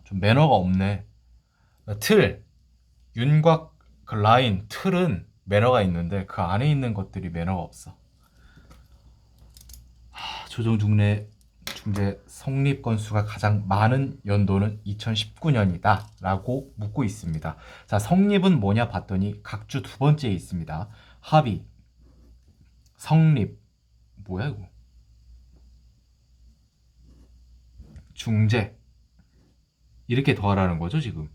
좀 매너가 없네. 틀, 윤곽, 그 라인, 틀은 매너가 있는데 그 안에 있는 것들이 매너가 없어. 조정 중재 성립 건수가 가장 많은 연도는 2019년이다 라고 묻고 있습니다. 자, 성립은 뭐냐 봤더니 각주 두 번째에 있습니다. 합의, 성립, 뭐야 이거? 중재 이렇게 더하라는 거죠 지금.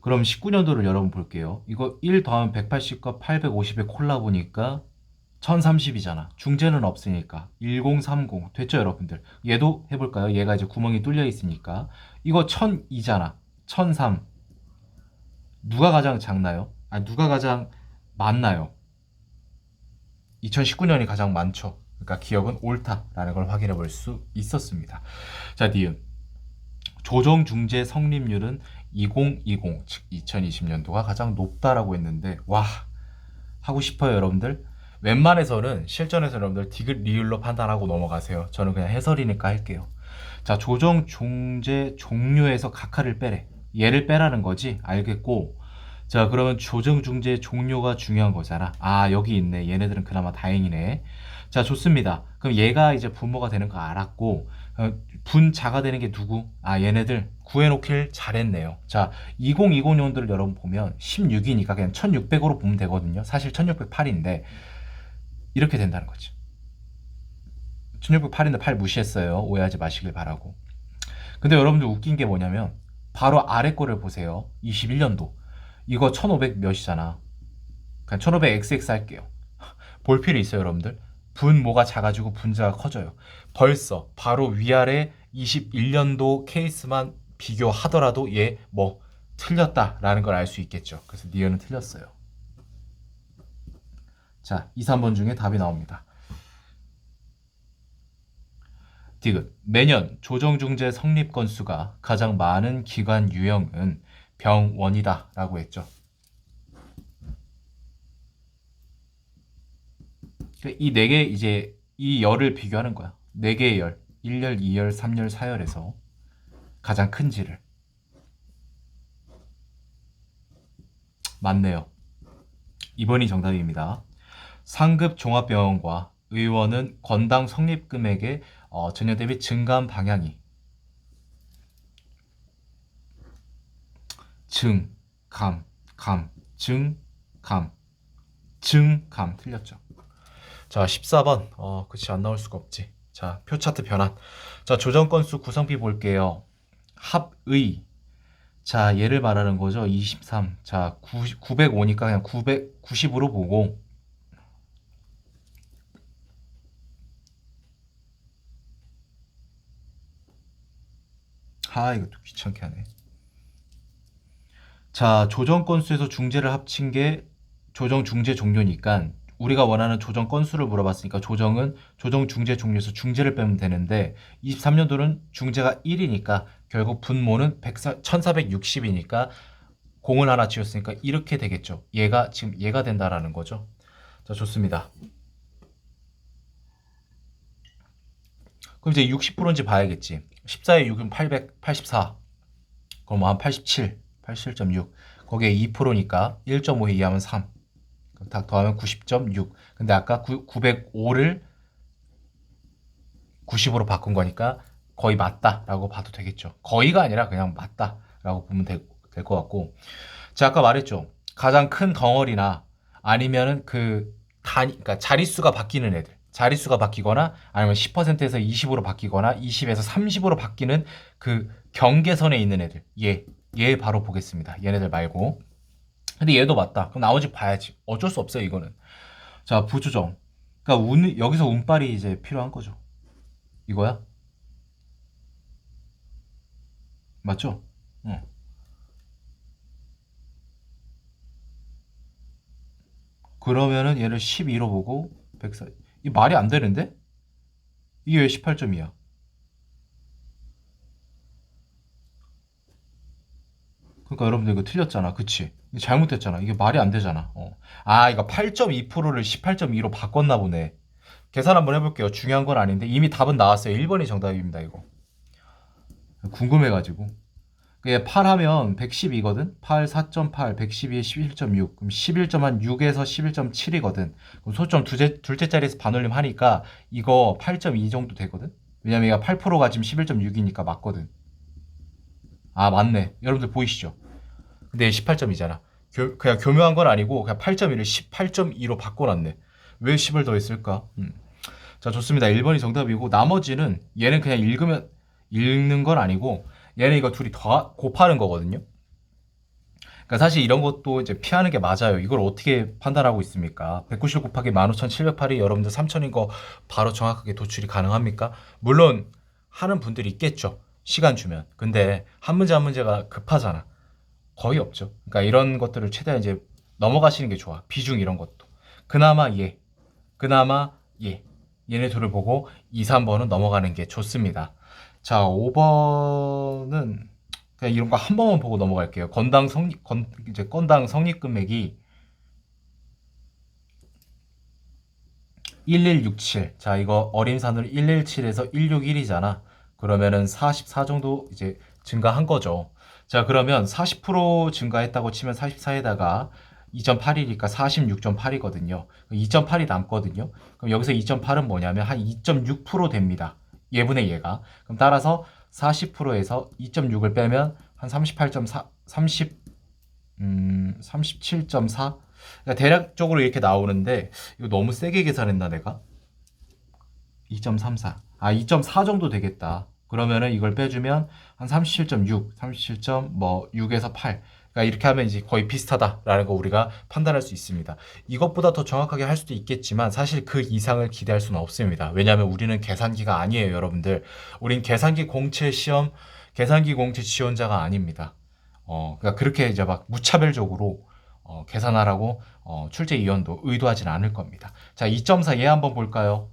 그럼 19년도를 여러분 볼게요. 이거 1 더하면 180과 850의 콜라보니까 1030이잖아. 중재는 없으니까 1030 됐죠 여러분들. 얘도 해볼까요? 얘가 이제 구멍이 뚫려 있으니까 이거 1002잖아. 1003 누가 가장 작나요? 아니 누가 가장 많나요? 2019년이 가장 많죠. 그러니까 기억은 옳다라는 걸 확인해 볼 수 있었습니다. 자, 니은 조정 중재 성립률은 2020, 즉 2020년도가 가장 높다라고 했는데 와 하고 싶어요 여러분들? 웬만해서는 실전에서 여러분들 디귿 리을로 판단하고 넘어가세요. 저는 그냥 해설이니까 할게요. 자, 조정 중재 종료에서 각하를 빼래. 얘를 빼라는 거지? 알겠고 자, 그러면 조정 중재 종료가 중요한 거잖아. 아, 여기 있네. 얘네들은 그나마 다행이네. 자, 좋습니다. 그럼 얘가 이제 분모가 되는 거 알았고 분자가 되는 게 누구? 아, 얘네들 구해놓길 잘했네요. 자, 2020년도를 여러분 보면 16이니까 그냥 1600으로 보면 되거든요. 사실 1608인데 이렇게 된다는 거죠. 1608인데 8 무시했어요. 오해하지 마시길 바라고. 근데 여러분들 웃긴 게 뭐냐면 바로 아래 거를 보세요. 21년도. 이거 1500 몇이잖아. 그냥 1500XX 할게요. 볼 필요 있어요, 여러분들. 분모가 작아지고 분자가 커져요. 벌써 바로 위아래 21년도 케이스만 비교하더라도 얘 뭐 틀렸다라는 걸 알 수 있겠죠. 그래서 니은은 틀렸어요. 자, 2, 3번 중에 답이 나옵니다. 디귿. 매년 조정중재 성립 건수가 가장 많은 기관 유형은 병원이다 라고 했죠. 이 네 개 이제 이 열을 비교하는 거야. 네 개의 열. 1열, 2열, 3열, 4열에서 가장 큰지를. 맞네요. 2번이 정답입니다. 상급 종합병원과 의원은 건당 성립 금액의 전년 대비 증감 방향이 증감 틀렸죠. 자, 14번. 그치, 안 나올 수가 없지. 자, 표 차트 변환. 자, 조정 건수 구성비 볼게요. 합의. 자, 얘를 말하는 거죠. 23. 자, 905니까 그냥 990으로 보고. 이것도 귀찮게 하네. 자, 조정 건수에서 중재를 합친 게 조정 중재 종료니까 우리가 원하는 조정 건수를 물어봤으니까 조정은 조정 중재 종류에서 중재를 빼면 되는데 23년도는 중재가 1이니까 결국 분모는 1460이니까 공을 하나 지었으니까 이렇게 되겠죠. 얘가 지금 얘가 된다라는 거죠. 자, 좋습니다. 그럼 이제 60%인지 봐야겠지. 14에 6은 884. 그럼 한 87, 87.6. 거기에 2%니까 1.5에 2하면 3. 딱 더하면 90.6. 근데 아까 905를 90으로 바꾼 거니까 거의 맞다라고 봐도 되겠죠. 거의가 아니라 그냥 맞다라고 보면 될 것 같고. 제가 아까 말했죠. 가장 큰 덩어리나 아니면은 그러니까 자릿수가 바뀌는 애들. 자릿수가 바뀌거나 아니면 10%에서 20으로 바뀌거나 20에서 30으로 바뀌는 그 경계선에 있는 애들. 얘 바로 보겠습니다. 얘네들 말고. 근데 얘도 맞다. 그럼 나머지 봐야지. 어쩔 수 없어요, 이거는. 자, 부조정. 그러니까 여기서 운빨이 이제 필요한 거죠. 이거야? 맞죠? 어. 그러면은 얘를 12로 보고 104. 이 말이 안 되는데? 이게 왜 18점이야? 그러니까 여러분들 이거 틀렸잖아. 그치? 이거 잘못됐잖아. 이게 말이 안 되잖아. 아, 이거 8.2%를 18.2로 바꿨나 보네. 계산 한번 해볼게요. 중요한 건 아닌데 이미 답은 나왔어요. 1번이 정답입니다. 이거. 궁금해가지고. 얘 8 하면 112거든? 8, 4.8, 112에 11.6. 그럼 11.6에서 11.7이거든. 그럼 소점 둘째 자리에서 반올림 하니까 이거 8.2 정도 되거든? 왜냐면 얘가 8%가 지금 11.6이니까 맞거든. 아, 맞네. 여러분들 보이시죠? 근데 얘 18점이잖아. 그냥 교묘한 건 아니고 그냥 8.1을 18.2로 바꿔놨네. 왜 10을 더했을까? 자, 좋습니다. 1번이 정답이고 나머지는 얘는 그냥 읽는 건 아니고 얘는 이거 둘이 더 곱하는 거거든요. 그러니까 사실 이런 것도 이제 피하는 게 맞아요. 이걸 어떻게 판단하고 있습니까? 190 곱하기 15,708이 여러분들 3,000인 거 바로 정확하게 도출이 가능합니까? 물론 하는 분들이 있겠죠. 시간 주면. 근데 한 문제 한 문제가 급하잖아. 거의 없죠. 그러니까 이런 것들을 최대한 이제 넘어가시는 게 좋아. 비중 이런 것도. 그나마 얘, 그나마 얘. 얘네 둘을 보고 2, 3번은 넘어가는 게 좋습니다. 자, 5번은 그냥 이런 거 한 번만 보고 넘어갈게요. 이제 건당 성립 금액이 1167. 자, 이거 어림산으로 117에서 161이잖아. 그러면은 44 정도 이제 증가한 거죠. 자, 그러면 40% 증가했다고 치면 44에다가 2.8이니까 46.8이거든요. 2.8이 남거든요. 그럼 여기서 2.8은 뭐냐면 한 2.6% 됩니다. 얘분의 얘가. 그럼 따라서 40%에서 2.6을 빼면 한 38.4, 37.4? 그러니까 대략적으로 이렇게 나오는데 이거 너무 세게 계산했나 내가? 2.34. 아, 2.4 정도 되겠다. 그러면은 이걸 빼주면 한 37.6, 37.6에서 8. 그러니까 이렇게 하면 이제 거의 비슷하다라는 거 우리가 판단할 수 있습니다. 이것보다 더 정확하게 할 수도 있겠지만 사실 그 이상을 기대할 수는 없습니다. 왜냐하면 우리는 계산기가 아니에요, 여러분들. 우린 계산기 공채 지원자가 아닙니다. 그러니까 그렇게 이제 막 무차별적으로 계산하라고 출제위원도 의도하진 않을 겁니다. 자, 2.4 얘 한번 볼까요?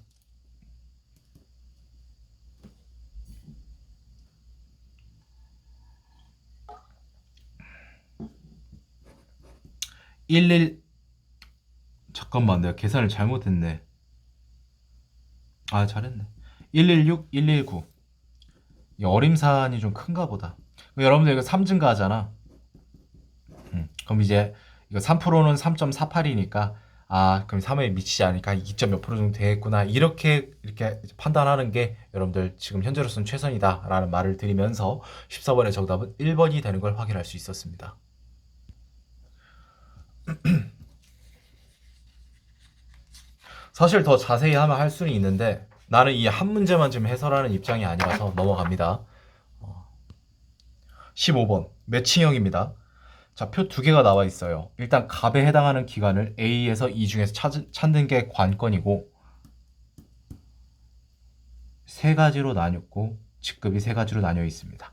11 잠깐만 내가 계산을 잘못했네. 아, 잘했네. 116, 119. 이 어림산이 좀 큰가 보다. 여러분들 이거 3 증가하잖아. 그럼 이제 이거 3%는 3.48이니까 아, 그럼 3에 미치지 않으니까 2점 몇 프로 정도 되겠구나. 이렇게 판단하는 게 여러분들 지금 현재로서는 최선이다라는 말을 드리면서 14번의 정답은 1번이 되는 걸 확인할 수 있었습니다. 사실 더 자세히 하면 할 수는 있는데 나는 이 한 문제만 지금 해설하는 입장이 아니라서 넘어갑니다. 15번 매칭형입니다. 자, 표 두 개가 나와 있어요. 일단 값에 해당하는 기간을 A에서 E 중에서 찾는 게 관건이고 세 가지로 나뉘었고 직급이 세 가지로 나뉘어 있습니다.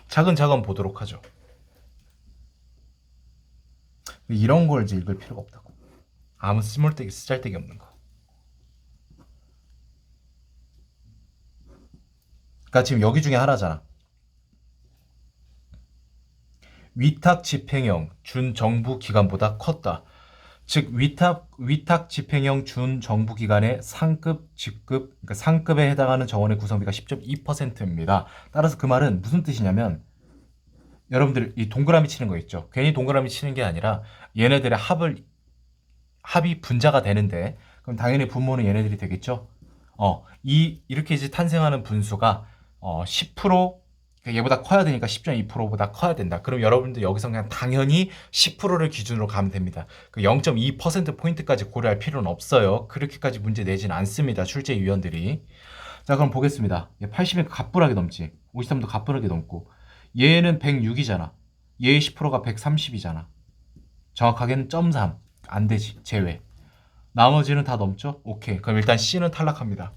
차근차근 보도록 하죠. 이런 걸 이제 읽을 필요가 없다고. 아무 쓰잘데기 없는 거. 그러니까 지금 여기 중에 하나잖아. 위탁 집행형 준정부 기관보다 컸다. 즉 위탁 집행형 준정부 기관의 상급 직급, 그러니까 상급에 해당하는 정원의 구성비가 10.2%입니다. 따라서 그 말은 무슨 뜻이냐면, 여러분들 이 동그라미 치는 거 있죠. 괜히 동그라미 치는 게 아니라 얘네들의 합이 분자가 되는데, 그럼 당연히 분모는 얘네들이 되겠죠. 이렇게 이제 탄생하는 분수가 10%, 그러니까 얘보다 커야 되니까 10.2%보다 커야 된다. 그럼 여러분들 여기서 그냥 당연히 10%를 기준으로 가면 됩니다. 그 0.2%포인트까지 고려할 필요는 없어요. 그렇게까지 문제 내지는 않습니다. 출제위원들이. 자, 그럼 보겠습니다. 얘 80이 가뿐하게 넘지. 53도 가뿐하게 넘고. 얘는 106이잖아. 얘의 10%가 130이잖아. 정확하게는 0.3. 안 되지. 제외. 나머지는 다 넘죠? 오케이. 그럼 일단 C는 탈락합니다.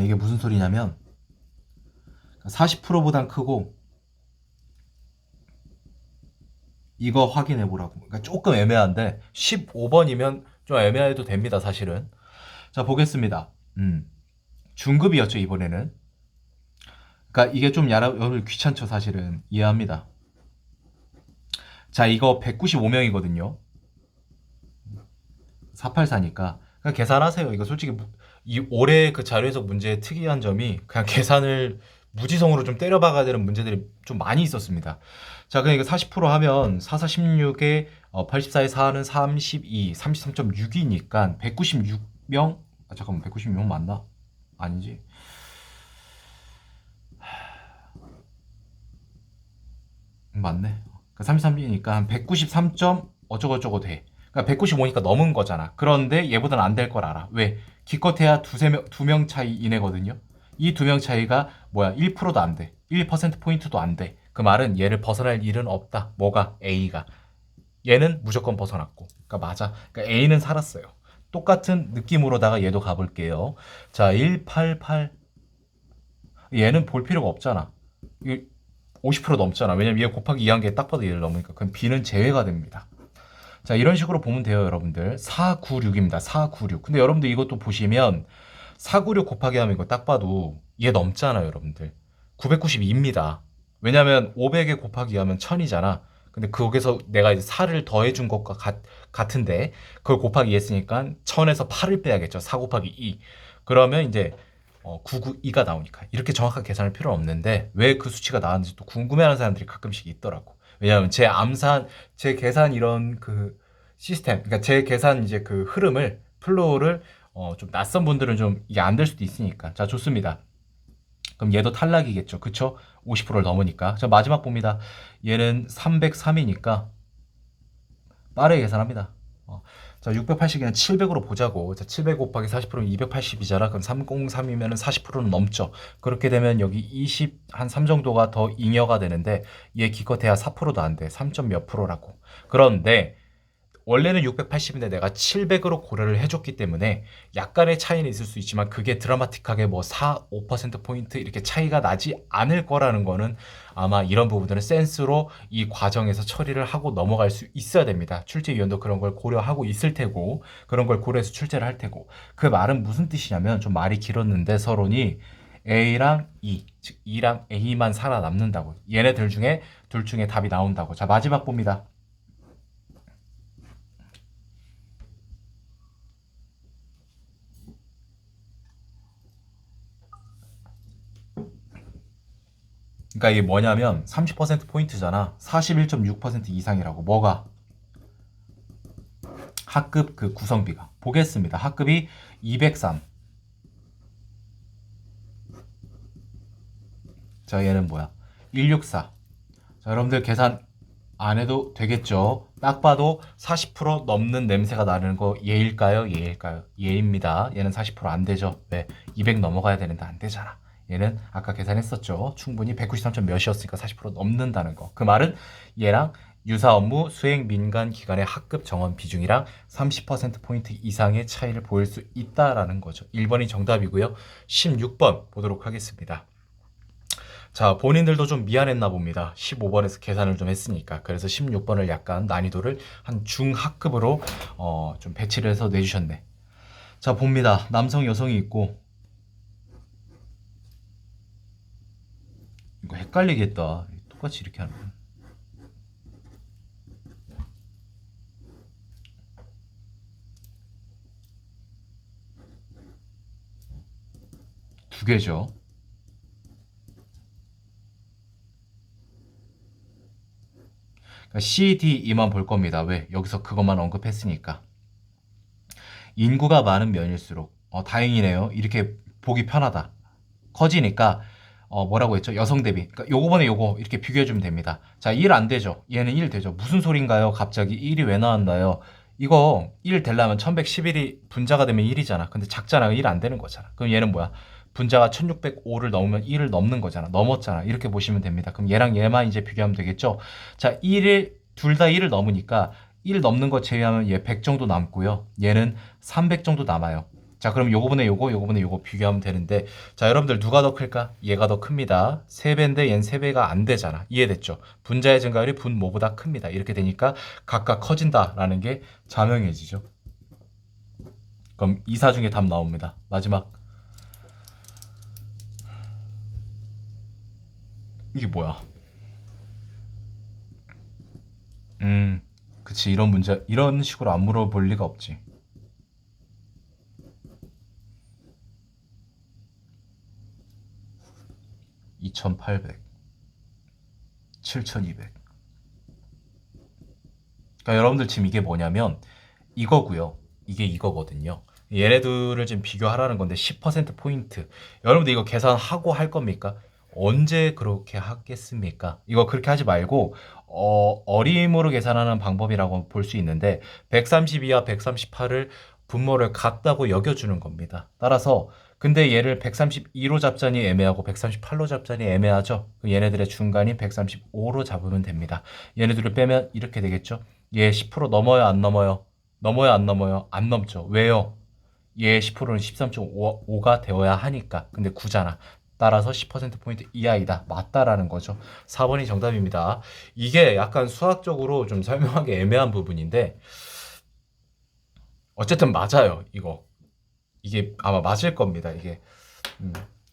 이게 무슨 소리냐면 40%보단 크고 이거 확인해 보라고. 그러니까 조금 애매한데 15번이면 좀 애매해도 됩니다, 사실은. 자, 보겠습니다. 중급이었죠, 이번에는. 그러니까 이게 좀 여러분 귀찮죠, 사실은. 이해합니다. 자, 이거 195명이거든요. 484니까. 그냥 계산하세요. 이거 솔직히 이 올해 그 자료에서 문제의 특이한 점이 그냥 계산을 무지성으로 좀 때려박아야 되는 문제들이 좀 많이 있었습니다. 자, 그러니까 40% 하면 4, 4, 16에 84에 4는 32, 33.6이니까 196명? 잠깐만, 196명 맞나? 아니지. 맞네. 그러니까 33이니까 한 193점 어쩌고저쩌고 돼. 그러니까 195니까 넘은 거잖아. 그런데 얘보다는 안 될 걸 알아. 왜? 기껏해야 두 명 차이 이내거든요. 이 두 명 차이가 뭐야? 1%도 안 돼. 1%포인트도 안 돼. 그 말은 얘를 벗어날 일은 없다. 뭐가? A가. 얘는 무조건 벗어났고. 그러니까 맞아. 그러니까 A는 살았어요. 똑같은 느낌으로다가 얘도 가볼게요. 자, 188. 얘는 볼 필요가 없잖아. 50% 넘잖아. 왜냐면 얘 곱하기 2한 게 딱 봐도 얘를 넘으니까. 그럼 B는 제외가 됩니다. 자, 이런 식으로 보면 돼요, 여러분들. 496입니다. 496. 근데 여러분들 이것도 보시면 496 곱하기 하면 이거 딱 봐도 얘 넘잖아요, 여러분들. 992입니다. 왜냐면 500에 곱하기 하면 1000이잖아. 근데 거기서 내가 이제 4를 더해준 것과 같은데 그걸 곱하기 했으니까 1000에서 8을 빼야겠죠. 4 곱하기 2. 그러면 이제 992가 나오니까 이렇게 정확하게 계산할 필요는 없는데 왜 그 수치가 나왔는지 또 궁금해하는 사람들이 가끔씩 있더라고. 왜냐하면 제 계산 이런 그 시스템, 그러니까 제 계산 이제 그 흐름을 플로우를 좀 낯선 분들은 좀 이게 안 될 수도 있으니까. 자, 좋습니다. 그럼 얘도 탈락이겠죠. 그쵸? 50%를 넘으니까. 자, 마지막 봅니다. 얘는 303이니까 빠르게 계산합니다. 자, 680이면 700으로 보자고. 자, 700 곱하기 40%면 280이잖아. 그럼 303이면 40%는 넘죠. 그렇게 되면 여기 한 3 정도가 더 잉여가 되는데 얘 기껏해야 4%도 안 돼. 3점 몇 프로라고. 그런데 원래는 680인데 내가 700으로 고려를 해줬기 때문에 약간의 차이는 있을 수 있지만 그게 드라마틱하게 뭐 4, 5%포인트 이렇게 차이가 나지 않을 거라는 거는 아마 이런 부분들은 센스로 이 과정에서 처리를 하고 넘어갈 수 있어야 됩니다. 출제위원도 그런 걸 고려하고 있을 테고 그런 걸 고려해서 출제를 할 테고 그 말은 무슨 뜻이냐면 좀 말이 길었는데 서론이 A랑 E, 즉 E랑 A만 살아남는다고. 얘네들 중에 둘 중에 답이 나온다고. 자, 마지막 봅니다. 그러니까 이게 뭐냐면 30% 포인트잖아. 41.6% 이상이라고. 뭐가? 학급 그 구성비가. 보겠습니다. 학급이 203. 자, 얘는 뭐야? 164. 자, 여러분들 계산 안 해도 되겠죠? 딱 봐도 40% 넘는 냄새가 나는 거 얘일까요? 얘일까요? 얘입니다. 얘는 40%안 되죠. 왜? 200 넘어가야 되는데 안 되잖아. 얘는 아까 계산했었죠. 충분히 193점 몇이었으니까 40% 넘는다는 거. 그 말은 얘랑 유사 업무 수행 민간 기관의 학급 정원 비중이랑 30%포인트 이상의 차이를 보일 수 있다라는 거죠. 1번이 정답이고요. 16번 보도록 하겠습니다. 자, 본인들도 좀 미안했나 봅니다. 15번에서 계산을 좀 했으니까. 그래서 16번을 약간 난이도를 한 중하급으로 좀 배치를 해서 내주셨네. 자, 봅니다. 남성, 여성이 있고. 이거 헷갈리겠다. 똑같이 이렇게 하는 거야. 두 개죠. 그러니까 C, D, E만 볼 겁니다. 왜? 여기서 그것만 언급했으니까. 인구가 많은 면일수록 다행이네요. 이렇게 보기 편하다. 커지니까 뭐라고 했죠? 여성 대비. 그러니까 요거번에 요거 이렇게 비교해주면 됩니다. 자, 1 안 되죠. 얘는 1 되죠. 무슨 소린가요? 갑자기 1이 왜 나왔나요? 이거 1 되려면 1111이 분자가 되면 1이잖아. 근데 작잖아. 1 안 되는 거잖아. 그럼 얘는 뭐야? 분자가 1605를 넘으면 1을 넘는 거잖아. 넘었잖아. 이렇게 보시면 됩니다. 그럼 얘랑 얘만 이제 비교하면 되겠죠? 자, 1을 둘 다 1을 넘으니까 1 넘는 거 제외하면 얘 100 정도 남고요. 얘는 300 정도 남아요. 자, 그럼 요거분에 요거분에 요거 비교하면 되는데, 자, 여러분들 누가 더 클까? 얘가 더 큽니다. 3배인데 얘는 3배가 안 되잖아. 이해됐죠? 분자의 증가율이 분모보다 큽니다. 이렇게 되니까 각각 커진다라는 게 자명해지죠. 그럼 이사 중에 답 나옵니다. 마지막. 이게 뭐야? 그치. 이런 문제, 이런 식으로 안 물어볼 리가 없지. 2800, 7200. 그러니까 여러분들 지금 이게 뭐냐면 이거고요. 이게 이거거든요. 얘네들을 지금 비교하라는 건데 10%포인트. 여러분들 이거 계산하고 할 겁니까? 언제 그렇게 하겠습니까? 이거 그렇게 하지 말고 어림으로 계산하는 방법이라고 볼 수 있는데 132와 138을 분모를 같다고 여겨주는 겁니다. 따라서 근데 얘를 132로 잡자니 애매하고 138로 잡자니 애매하죠. 얘네들의 중간인 135로 잡으면 됩니다. 얘네들을 빼면 이렇게 되겠죠. 얘 10% 넘어요, 안 넘어요? 넘어요, 안 넘어요? 안 넘죠. 왜요? 얘 10%는 13.5가 되어야 하니까. 근데 9잖아. 따라서 10%포인트 이하이다. 맞다라는 거죠. 4번이 정답입니다. 이게 약간 수학적으로 좀 설명하기 애매한 부분인데, 어쨌든 맞아요, 이거. 이게 아마 맞을 겁니다, 이게.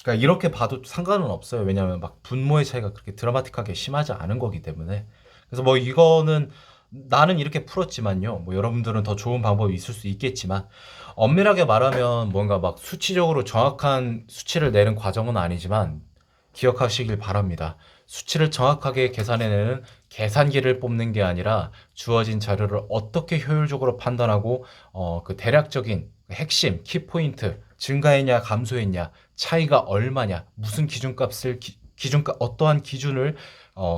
그러니까 이렇게 봐도 상관은 없어요. 왜냐하면 막 분모의 차이가 그렇게 드라마틱하게 심하지 않은 거기 때문에. 그래서 뭐 이거는 나는 이렇게 풀었지만요. 뭐 여러분들은 더 좋은 방법이 있을 수 있겠지만 엄밀하게 말하면 뭔가 막 수치적으로 정확한 수치를 내는 과정은 아니지만 기억하시길 바랍니다. 수치를 정확하게 계산해내는 계산기를 뽑는 게 아니라 주어진 자료를 어떻게 효율적으로 판단하고 그 대략적인 핵심 키포인트 증가했냐 감소했냐 차이가 얼마냐 무슨 기준값을 기준값 어떠한 기준을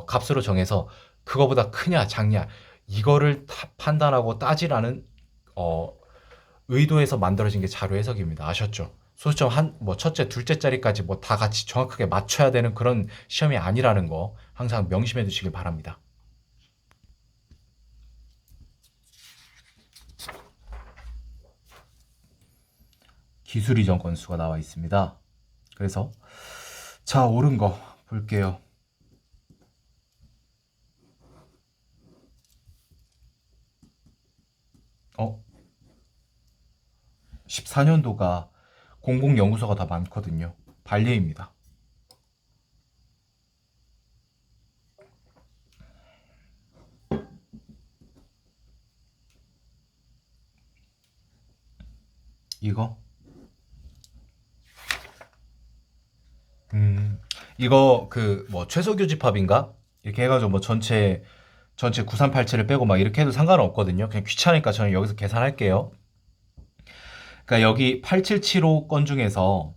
값으로 정해서 그거보다 크냐 작냐 이거를 판단하고 따지라는 의도에서 만들어진 게 자료 해석입니다. 아셨죠? 소수점 뭐 첫째, 둘째 자리까지 뭐 다 같이 정확하게 맞춰야 되는 그런 시험이 아니라는 거 항상 명심해 두시길 바랍니다. 기술 이전 건수가 나와 있습니다. 그래서 자, 옳은 거 볼게요. 14년도가 공공연구소가 더 많거든요. 발리입니다. 이거? 이거 그 뭐 최소 교집합인가? 이렇게 해가지고 뭐 전체 9387을 빼고 막 이렇게 해도 상관은 없거든요. 그냥 귀찮으니까 저는 여기서 계산할게요. 그러니까 여기 8775 건 중에서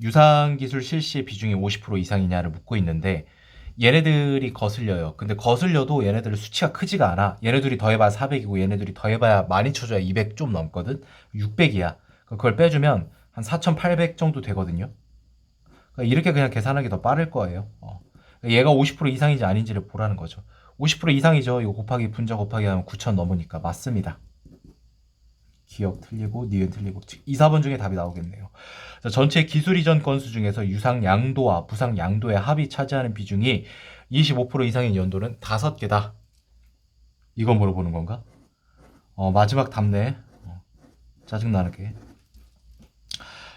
유상기술 실시 비중이 50% 이상이냐를 묻고 있는데 얘네들이 거슬려요. 근데 거슬려도 얘네들 수치가 크지가 않아. 얘네들이 더해봐야 400이고 얘네들이 더해봐야 많이 쳐줘야 200 좀 넘거든. 600이야. 그걸 빼주면 한 4800 정도 되거든요. 그러니까 이렇게 그냥 계산하기 더 빠를 거예요. 얘가 50% 이상인지 아닌지를 보라는 거죠. 50% 이상이죠. 이거 곱하기 분자 곱하기 하면 9천 넘으니까 맞습니다. 기억 틀리고 니은 틀리고 2, 4번 중에 답이 나오겠네요. 자, 전체 기술 이전 건수 중에서 유상 양도와 부상 양도의 합이 차지하는 비중이 25% 이상인 연도는 5개다. 이거 물어보는 건가? 마지막 답네. 짜증나게.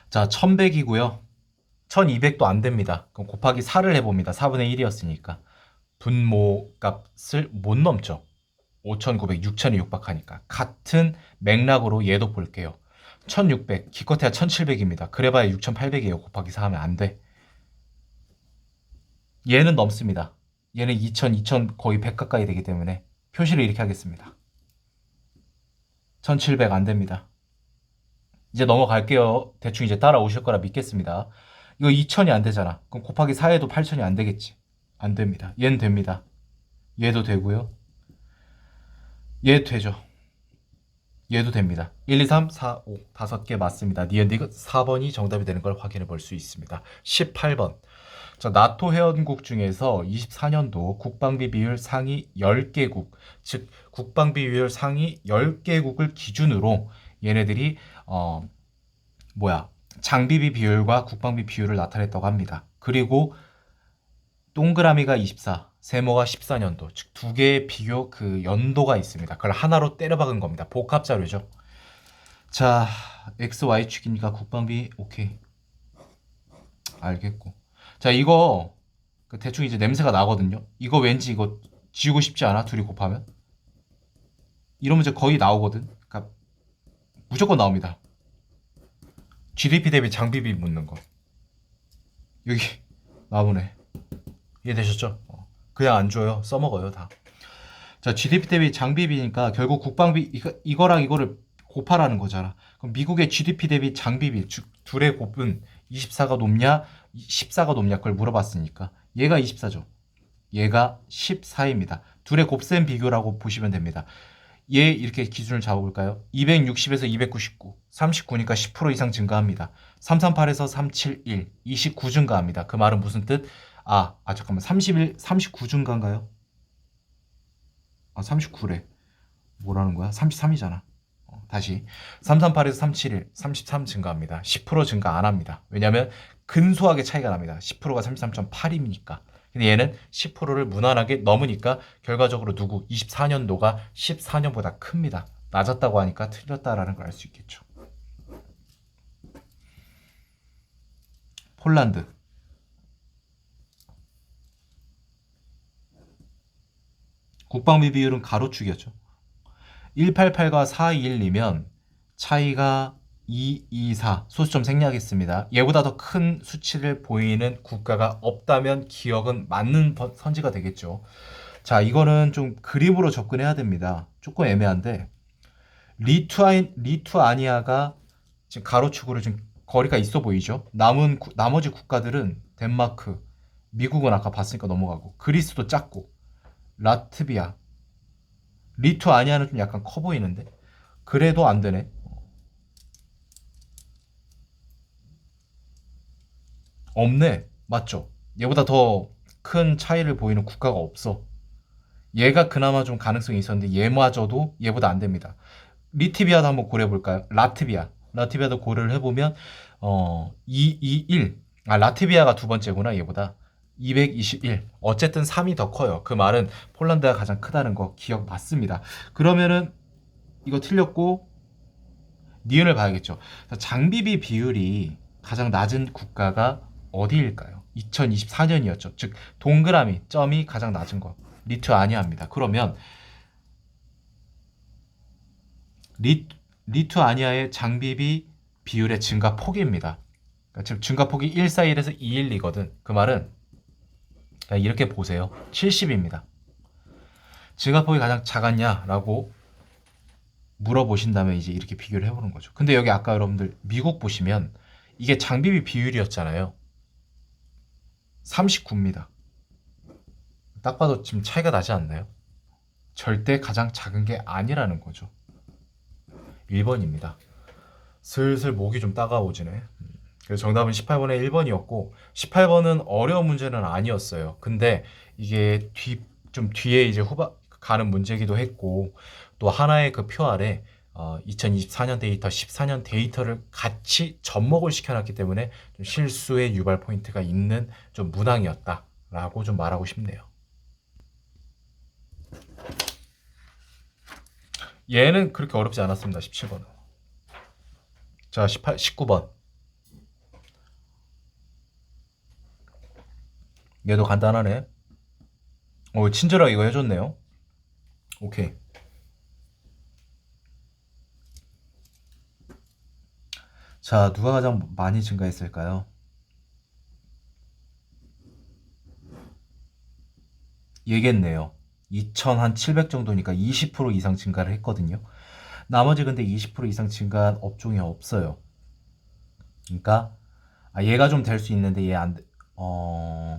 자, 1100이고요. 1200도 안 됩니다. 그럼 곱하기 4를 해봅니다. 4분의 1이었으니까. 분모 값을 못 넘죠. 5,900, 6,000이 육박하니까. 같은 맥락으로 얘도 볼게요. 1,600, 기껏해야 1,700입니다. 그래봐야 6,800이에요. 곱하기 4 하면 안 돼. 얘는 넘습니다. 얘는 2,000, 2,000 거의 100 가까이 되기 때문에 표시를 이렇게 하겠습니다. 1,700 안 됩니다. 이제 넘어갈게요. 대충 이제 따라오실 거라 믿겠습니다. 이거 2,000이 안 되잖아. 그럼 곱하기 4에도 8,000이 안 되겠지. 안 됩니다. 얘는 됩니다. 얘도 되고요. 얘 되죠. 얘도 됩니다. 1, 2, 3, 4, 5 5개 맞습니다. 니은디귿 4번이 정답이 되는 걸 확인해 볼 수 있습니다. 18번. 자, 나토 회원국 중에서 24년도 국방비 비율 상위 10개국, 즉 국방비 비율 상위 10개국을 기준으로 얘네들이 장비비 비율과 국방비 비율을 나타냈다고 합니다. 그리고 동그라미가 24, 세모가 14년도, 즉 두 개의 비교 그 연도가 있습니다. 그걸 하나로 때려 박은 겁니다. 복합 자료죠. 자, X, Y축이니까 국방비 오케이. 알겠고. 자, 이거 대충 이제 냄새가 나거든요. 이거 왠지 이거 지우고 싶지 않아? 둘이 곱하면? 이런 문제 거의 나오거든. 그러니까 무조건 나옵니다. GDP 대비 장비비 묻는 거. 여기 나오네. 이해되셨죠? 그냥 안 줘요. 써먹어요 다. 자, GDP 대비 장비비니까 결국 국방비 이거랑 이거를 곱하라는 거잖아. 그럼 미국의 GDP 대비 장비비 즉 둘의 곱은 24가 높냐 14가 높냐 그걸 물어봤으니까 얘가 24죠. 얘가 14입니다. 둘의 곱셈 비교라고 보시면 됩니다. 얘 이렇게 기준을 잡아볼까요? 260에서 299, 39니까 10% 이상 증가합니다. 338에서 371, 29 증가합니다. 그 말은 무슨 뜻? 잠깐만 31, 39 증가인가요? 39래. 뭐라는 거야? 33이잖아. 다시 338에서 371, 33 증가합니다. 10% 증가 안 합니다. 왜냐하면 근소하게 차이가 납니다. 10%가 33.8이니까. 근데 얘는 10%를 무난하게 넘으니까 결과적으로 누구 24년도가 14년보다 큽니다. 낮았다고 하니까 틀렸다라는 걸 알 수 있겠죠. 폴란드. 국방비 비율은 가로축이었죠. 188과 421이면 차이가 224 소수점 생략했습니다. 얘보다 더 큰 수치를 보이는 국가가 없다면 기억은 맞는 선지가 되겠죠. 자, 이거는 좀 그림으로 접근해야 됩니다. 조금 애매한데 리투아니아가 지금 가로축으로 좀 거리가 있어 보이죠. 나머지 국가들은 덴마크, 미국은 아까 봤으니까 넘어가고 그리스도 작고 라트비아, 리투아니아는 좀 약간 커 보이는데 그래도 안 되네. 없네. 맞죠? 얘보다 더 큰 차이를 보이는 국가가 없어. 얘가 그나마 좀 가능성이 있었는데 얘마저도 얘보다 안 됩니다. 리트비아도 한번 고려해 볼까요? 라트비아도 고려를 해보면 221. 라트비아가 두 번째구나. 얘보다 221. 어쨌든 3이 더 커요. 그 말은 폴란드가 가장 크다는 거 기억 맞습니다. 그러면은 이거 틀렸고 니은을 봐야겠죠. 장비비 비율이 가장 낮은 국가가 어디일까요? 2024년이었죠. 즉 동그라미 점이 가장 낮은 거 리투아니아입니다. 그러면 리투아니아의 장비비 비율의 증가폭입니다. 그러니까 즉 증가폭이 141에서 212거든. 그 말은 이렇게 보세요. 70입니다. 증가폭이 가장 작았냐라고 물어보신다면 이제 이렇게 비교를 해보는 거죠. 근데 여기 아까 여러분들 미국 보시면 이게 장비비 비율이었잖아요. 39입니다. 딱 봐도 지금 차이가 나지 않나요? 절대 가장 작은 게 아니라는 거죠. 1번입니다. 슬슬 목이 좀 따가워지네. 그래서 정답은 18번에 1번이었고 18번은 어려운 문제는 아니었어요. 근데 이게 좀 뒤에 이제 후반 가는 문제기도 했고 또 하나의 그 표 아래 2024년 데이터, 14년 데이터를 같이 접목을 시켜놨기 때문에 좀 실수의 유발 포인트가 있는 좀 문항이었다라고 좀 말하고 싶네요. 얘는 그렇게 어렵지 않았습니다. 17번은. 자, 19번. 얘도 간단하네. 친절하게 이거 해줬네요. 오케이. 자, 누가 가장 많이 증가했을까요? 얘겠네요. 2,700 정도니까 20% 이상 증가를 했거든요. 나머지 근데 20% 이상 증가한 업종이 없어요. 그러니까 얘가 좀 될 수 있는데 얘 안 돼.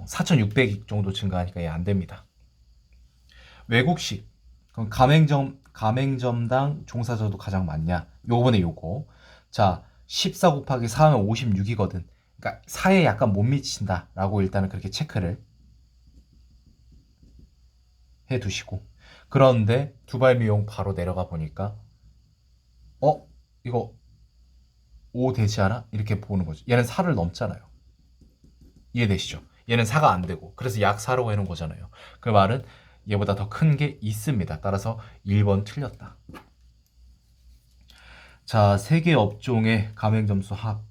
4,600 정도 증가하니까 얘 안 됩니다. 외국식. 그럼 가맹점당 종사자도 가장 많냐? 요번에 요거. 자, 14 곱하기 4하면 56이거든. 그러니까 4에 약간 못 미친다라고 일단은 그렇게 체크를 해 두시고. 그런데 두발 미용 바로 내려가 보니까 이거 5 되지 않아? 이렇게 보는 거죠. 얘는 4를 넘잖아요. 이해되시죠? 얘는 4가 안 되고. 그래서 약 4라고 해놓은 거잖아요. 그 말은 얘보다 더 큰 게 있습니다. 따라서 1번 틀렸다. 자, 세 개 업종의 가맹점수 합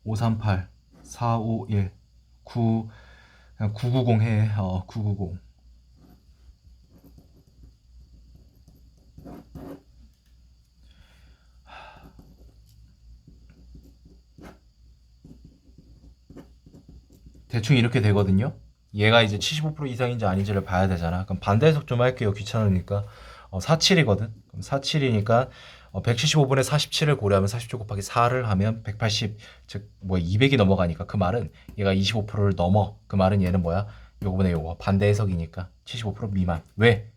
538, 451, 9, 그냥 990 해. 990. 대충 이렇게 되거든요. 얘가 이제 75% 이상인지 아닌지를 봐야 되잖아. 그럼 반대 해석 좀 할게요. 귀찮으니까. 47이거든. 그럼 47이니까 175분의 47을 고려하면 47 곱하기 4를 하면 180, 즉, 200이 넘어가니까 그 말은 얘가 25%를 넘어. 그 말은 얘는 뭐야? 요거보다 요거. 반대 해석이니까 75% 미만. 왜?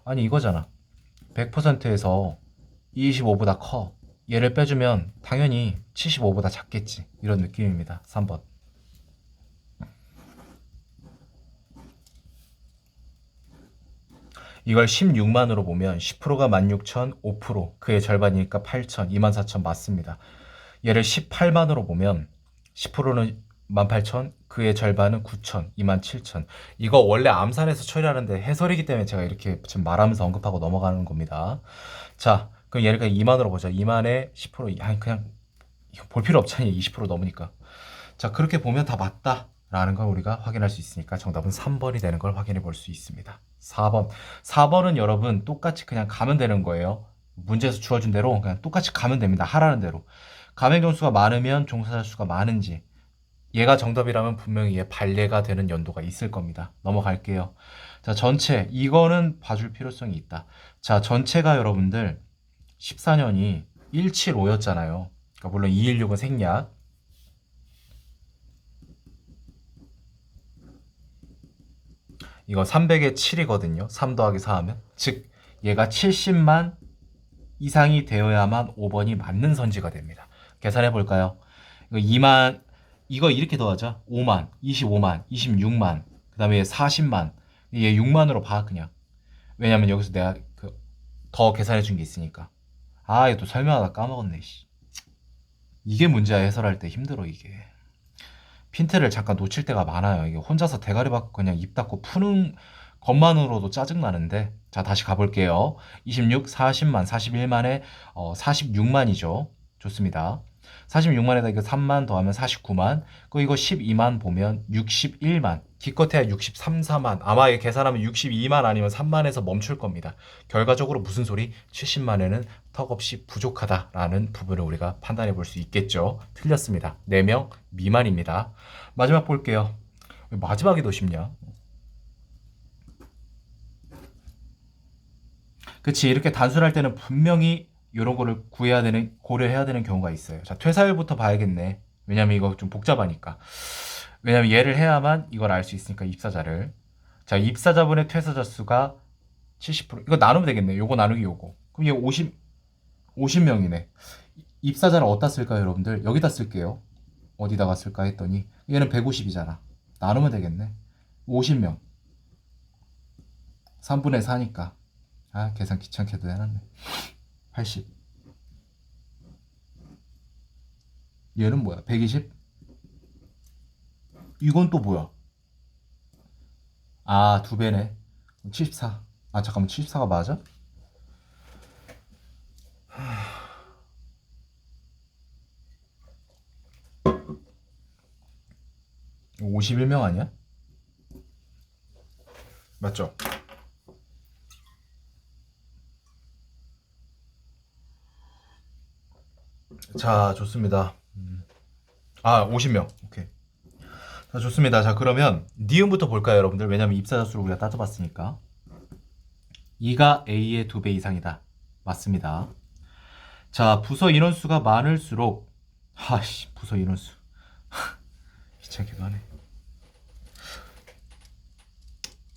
아니, 이거잖아. 100%에서 25보다 커. 얘를 빼주면 당연히 75보다 작겠지. 이런 느낌입니다. 3번. 이걸 16만으로 보면 10%가 16,000, 5% 그의 절반이니까 8,000, 24,000 맞습니다. 얘를 18만으로 보면 10%는 18,000, 그의 절반은 9,000, 27,000. 이거 원래 암산해서 처리하는데 해설이기 때문에 제가 이렇게 지금 말하면서 언급하고 넘어가는 겁니다. 자, 그럼 얘를 그냥 2만으로 보자. 2만에 10%, 아니 그냥 볼 필요 없잖아요. 20% 넘으니까. 자, 그렇게 보면 다 맞다. 라는 걸 우리가 확인할 수 있으니까 정답은 3번이 되는 걸 확인해 볼 수 있습니다. 4번. 4번은 여러분 똑같이 그냥 가면 되는 거예요. 문제에서 주어진 대로 그냥 똑같이 가면 됩니다. 하라는 대로. 가맹점수가 많으면 종사자 수가 많은지. 얘가 정답이라면 분명히 얘 반례가 되는 연도가 있을 겁니다. 넘어갈게요. 자, 전체. 이거는 봐줄 필요성이 있다. 자, 전체가 여러분들 14년이 175였잖아요. 그러니까 물론 216은 생략. 이거 300에 7이거든요. 3 더하기 4 하면. 즉, 얘가 70만 이상이 되어야만 5번이 맞는 선지가 됩니다. 계산해 볼까요? 이거 2만, 이거 이렇게 더하자. 5만, 25만, 26만, 그 다음에 40만. 얘 6만으로 봐, 그냥. 왜냐면 여기서 내가 더 계산해 준 게 있으니까. 이거 또 설명하다 까먹었네, 씨. 이게 문제야, 해설할 때 힘들어, 이게. 핀트를 잠깐 놓칠 때가 많아요. 이게 혼자서 대가리 받고 그냥 입 닫고 푸는 것만으로도 짜증나는데. 자, 다시 가볼게요. 26, 40만, 41만에 46만이죠. 좋습니다. 46만에다 이거 3만 더하면 49만. 그 이거 12만 보면 61만. 기껏해야 63, 4만. 아마 이거 계산하면 62만 아니면 3만에서 멈출 겁니다. 결과적으로 무슨 소리? 70만에는 턱없이 부족하다라는 부분을 우리가 판단해 볼 수 있겠죠. 틀렸습니다. 4명 미만입니다. 마지막 볼게요. 왜 마지막이 더 쉽냐? 그치, 이렇게 단순할 때는 분명히 이런 거를 고려해야 되는 경우가 있어요. 자, 퇴사율부터 봐야겠네. 왜냐면 이거 좀 복잡하니까. 왜냐면 얘를 해야만 이걸 알 수 있으니까, 입사자를. 자, 입사자분의 퇴사자 수가 70%. 이거 나누면 되겠네. 요거 나누기 요거. 그럼 얘 50명이네. 입사자를 어디다 쓸까요, 여러분들? 여기다 쓸게요. 어디다가 쓸까 했더니 얘는 150이잖아. 나누면 되겠네. 50명. 3분의 4니까. 아, 계산 귀찮게도 해놨네. 80. 얘는 뭐야? 120? 이건 또 뭐야? 아, 두 배네. 74. 아, 잠깐만, 74가 맞아? 51명 아니야? 맞죠? 자, 좋습니다. 아, 50명. 오케이. 자, 좋습니다. 자, 그러면 니은부터 볼까요, 여러분들? 왜냐면 입사자 수를 우리가 따져봤으니까. 2가 A의 2배 이상이다. 맞습니다. 자, 부서 인원수가 많을수록 하씨, 부서 인원수. 귀찮기도 하네.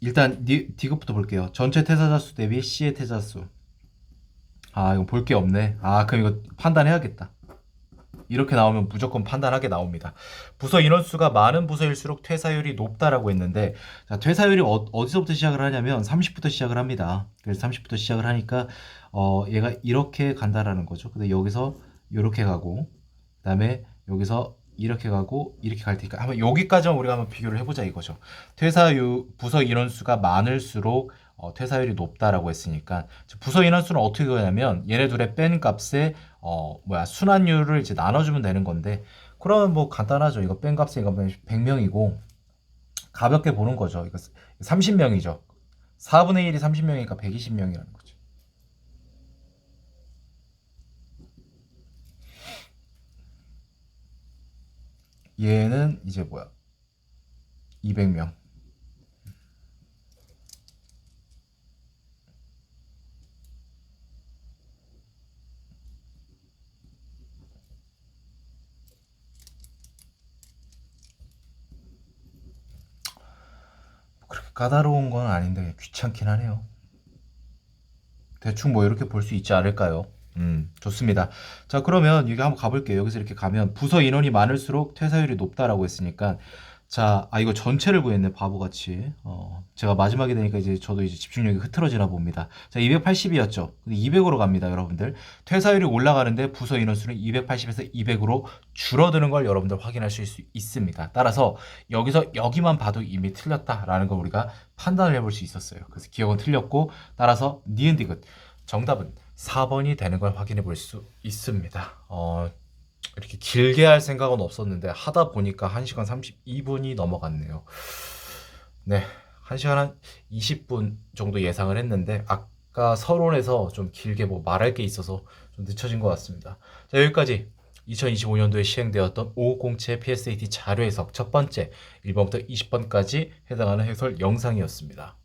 일단 D급부터 볼게요. 전체 퇴사자 수 대비 C의 퇴사자 수. 아, 이거 볼 게 없네. 아, 그럼 이거 판단해야겠다. 이렇게 나오면 무조건 판단하게 나옵니다. 부서 인원수가 많은 부서일수록 퇴사율이 높다라고 했는데, 자, 퇴사율이 어디서부터 시작을 하냐면 30부터 시작을 합니다. 그래서 30부터 시작을 하니까 얘가 이렇게 간다라는 거죠. 근데 여기서 이렇게 가고, 그다음에 여기서 이렇게 가고 이렇게 갈 테니까 한번 여기까지만 우리가 한번 비교를 해보자 이거죠. 부서 인원수가 많을수록 퇴사율이 높다라고 했으니까 부서 인원수는 어떻게 하냐면 얘네 둘의 뺀 값에 순환율을 이제 나눠주면 되는 건데, 그러면 뭐 간단하죠. 이거 뺀 값이 이거 100명이고 가볍게 보는 거죠. 이거 30명이죠. 4분의 1이 30명이니까 120명이라는 거죠. 얘는 이제 뭐야? 200명. 그렇게 까다로운 건 아닌데 귀찮긴 하네요. 대충 뭐 이렇게 볼 수 있지 않을까요? 좋습니다. 자, 그러면 여기 한번 가볼게요. 여기서 이렇게 가면 부서 인원이 많을수록 퇴사율이 높다라고 했으니까, 자, 이거 전체를 구했네, 바보같이. 제가 마지막에 되니까 이제 저도 이제 집중력이 흐트러지나 봅니다. 자, 280이었죠. 근데 200으로 갑니다, 여러분들. 퇴사율이 올라가는데 부서 인원수는 280에서 200으로 줄어드는 걸 여러분들 확인할 수 있습니다. 따라서 여기서 여기만 봐도 이미 틀렸다라는 걸 우리가 판단을 해볼 수 있었어요. 그래서 기억은 틀렸고, 따라서 니은디귿. 정답은 4번이 되는 걸 확인해 볼 수 있습니다. 이렇게 길게 할 생각은 없었는데 하다 보니까 1시간 32분이 넘어갔네요. 네, 1시간 한 20분 정도 예상을 했는데 아까 서론에서 좀 길게 뭐 말할 게 있어서 좀 늦춰진 것 같습니다. 자, 여기까지 2025년도에 시행되었던 507 PSAT 자료 해석 첫 번째 1번부터 20번까지 해당하는 해설 영상이었습니다.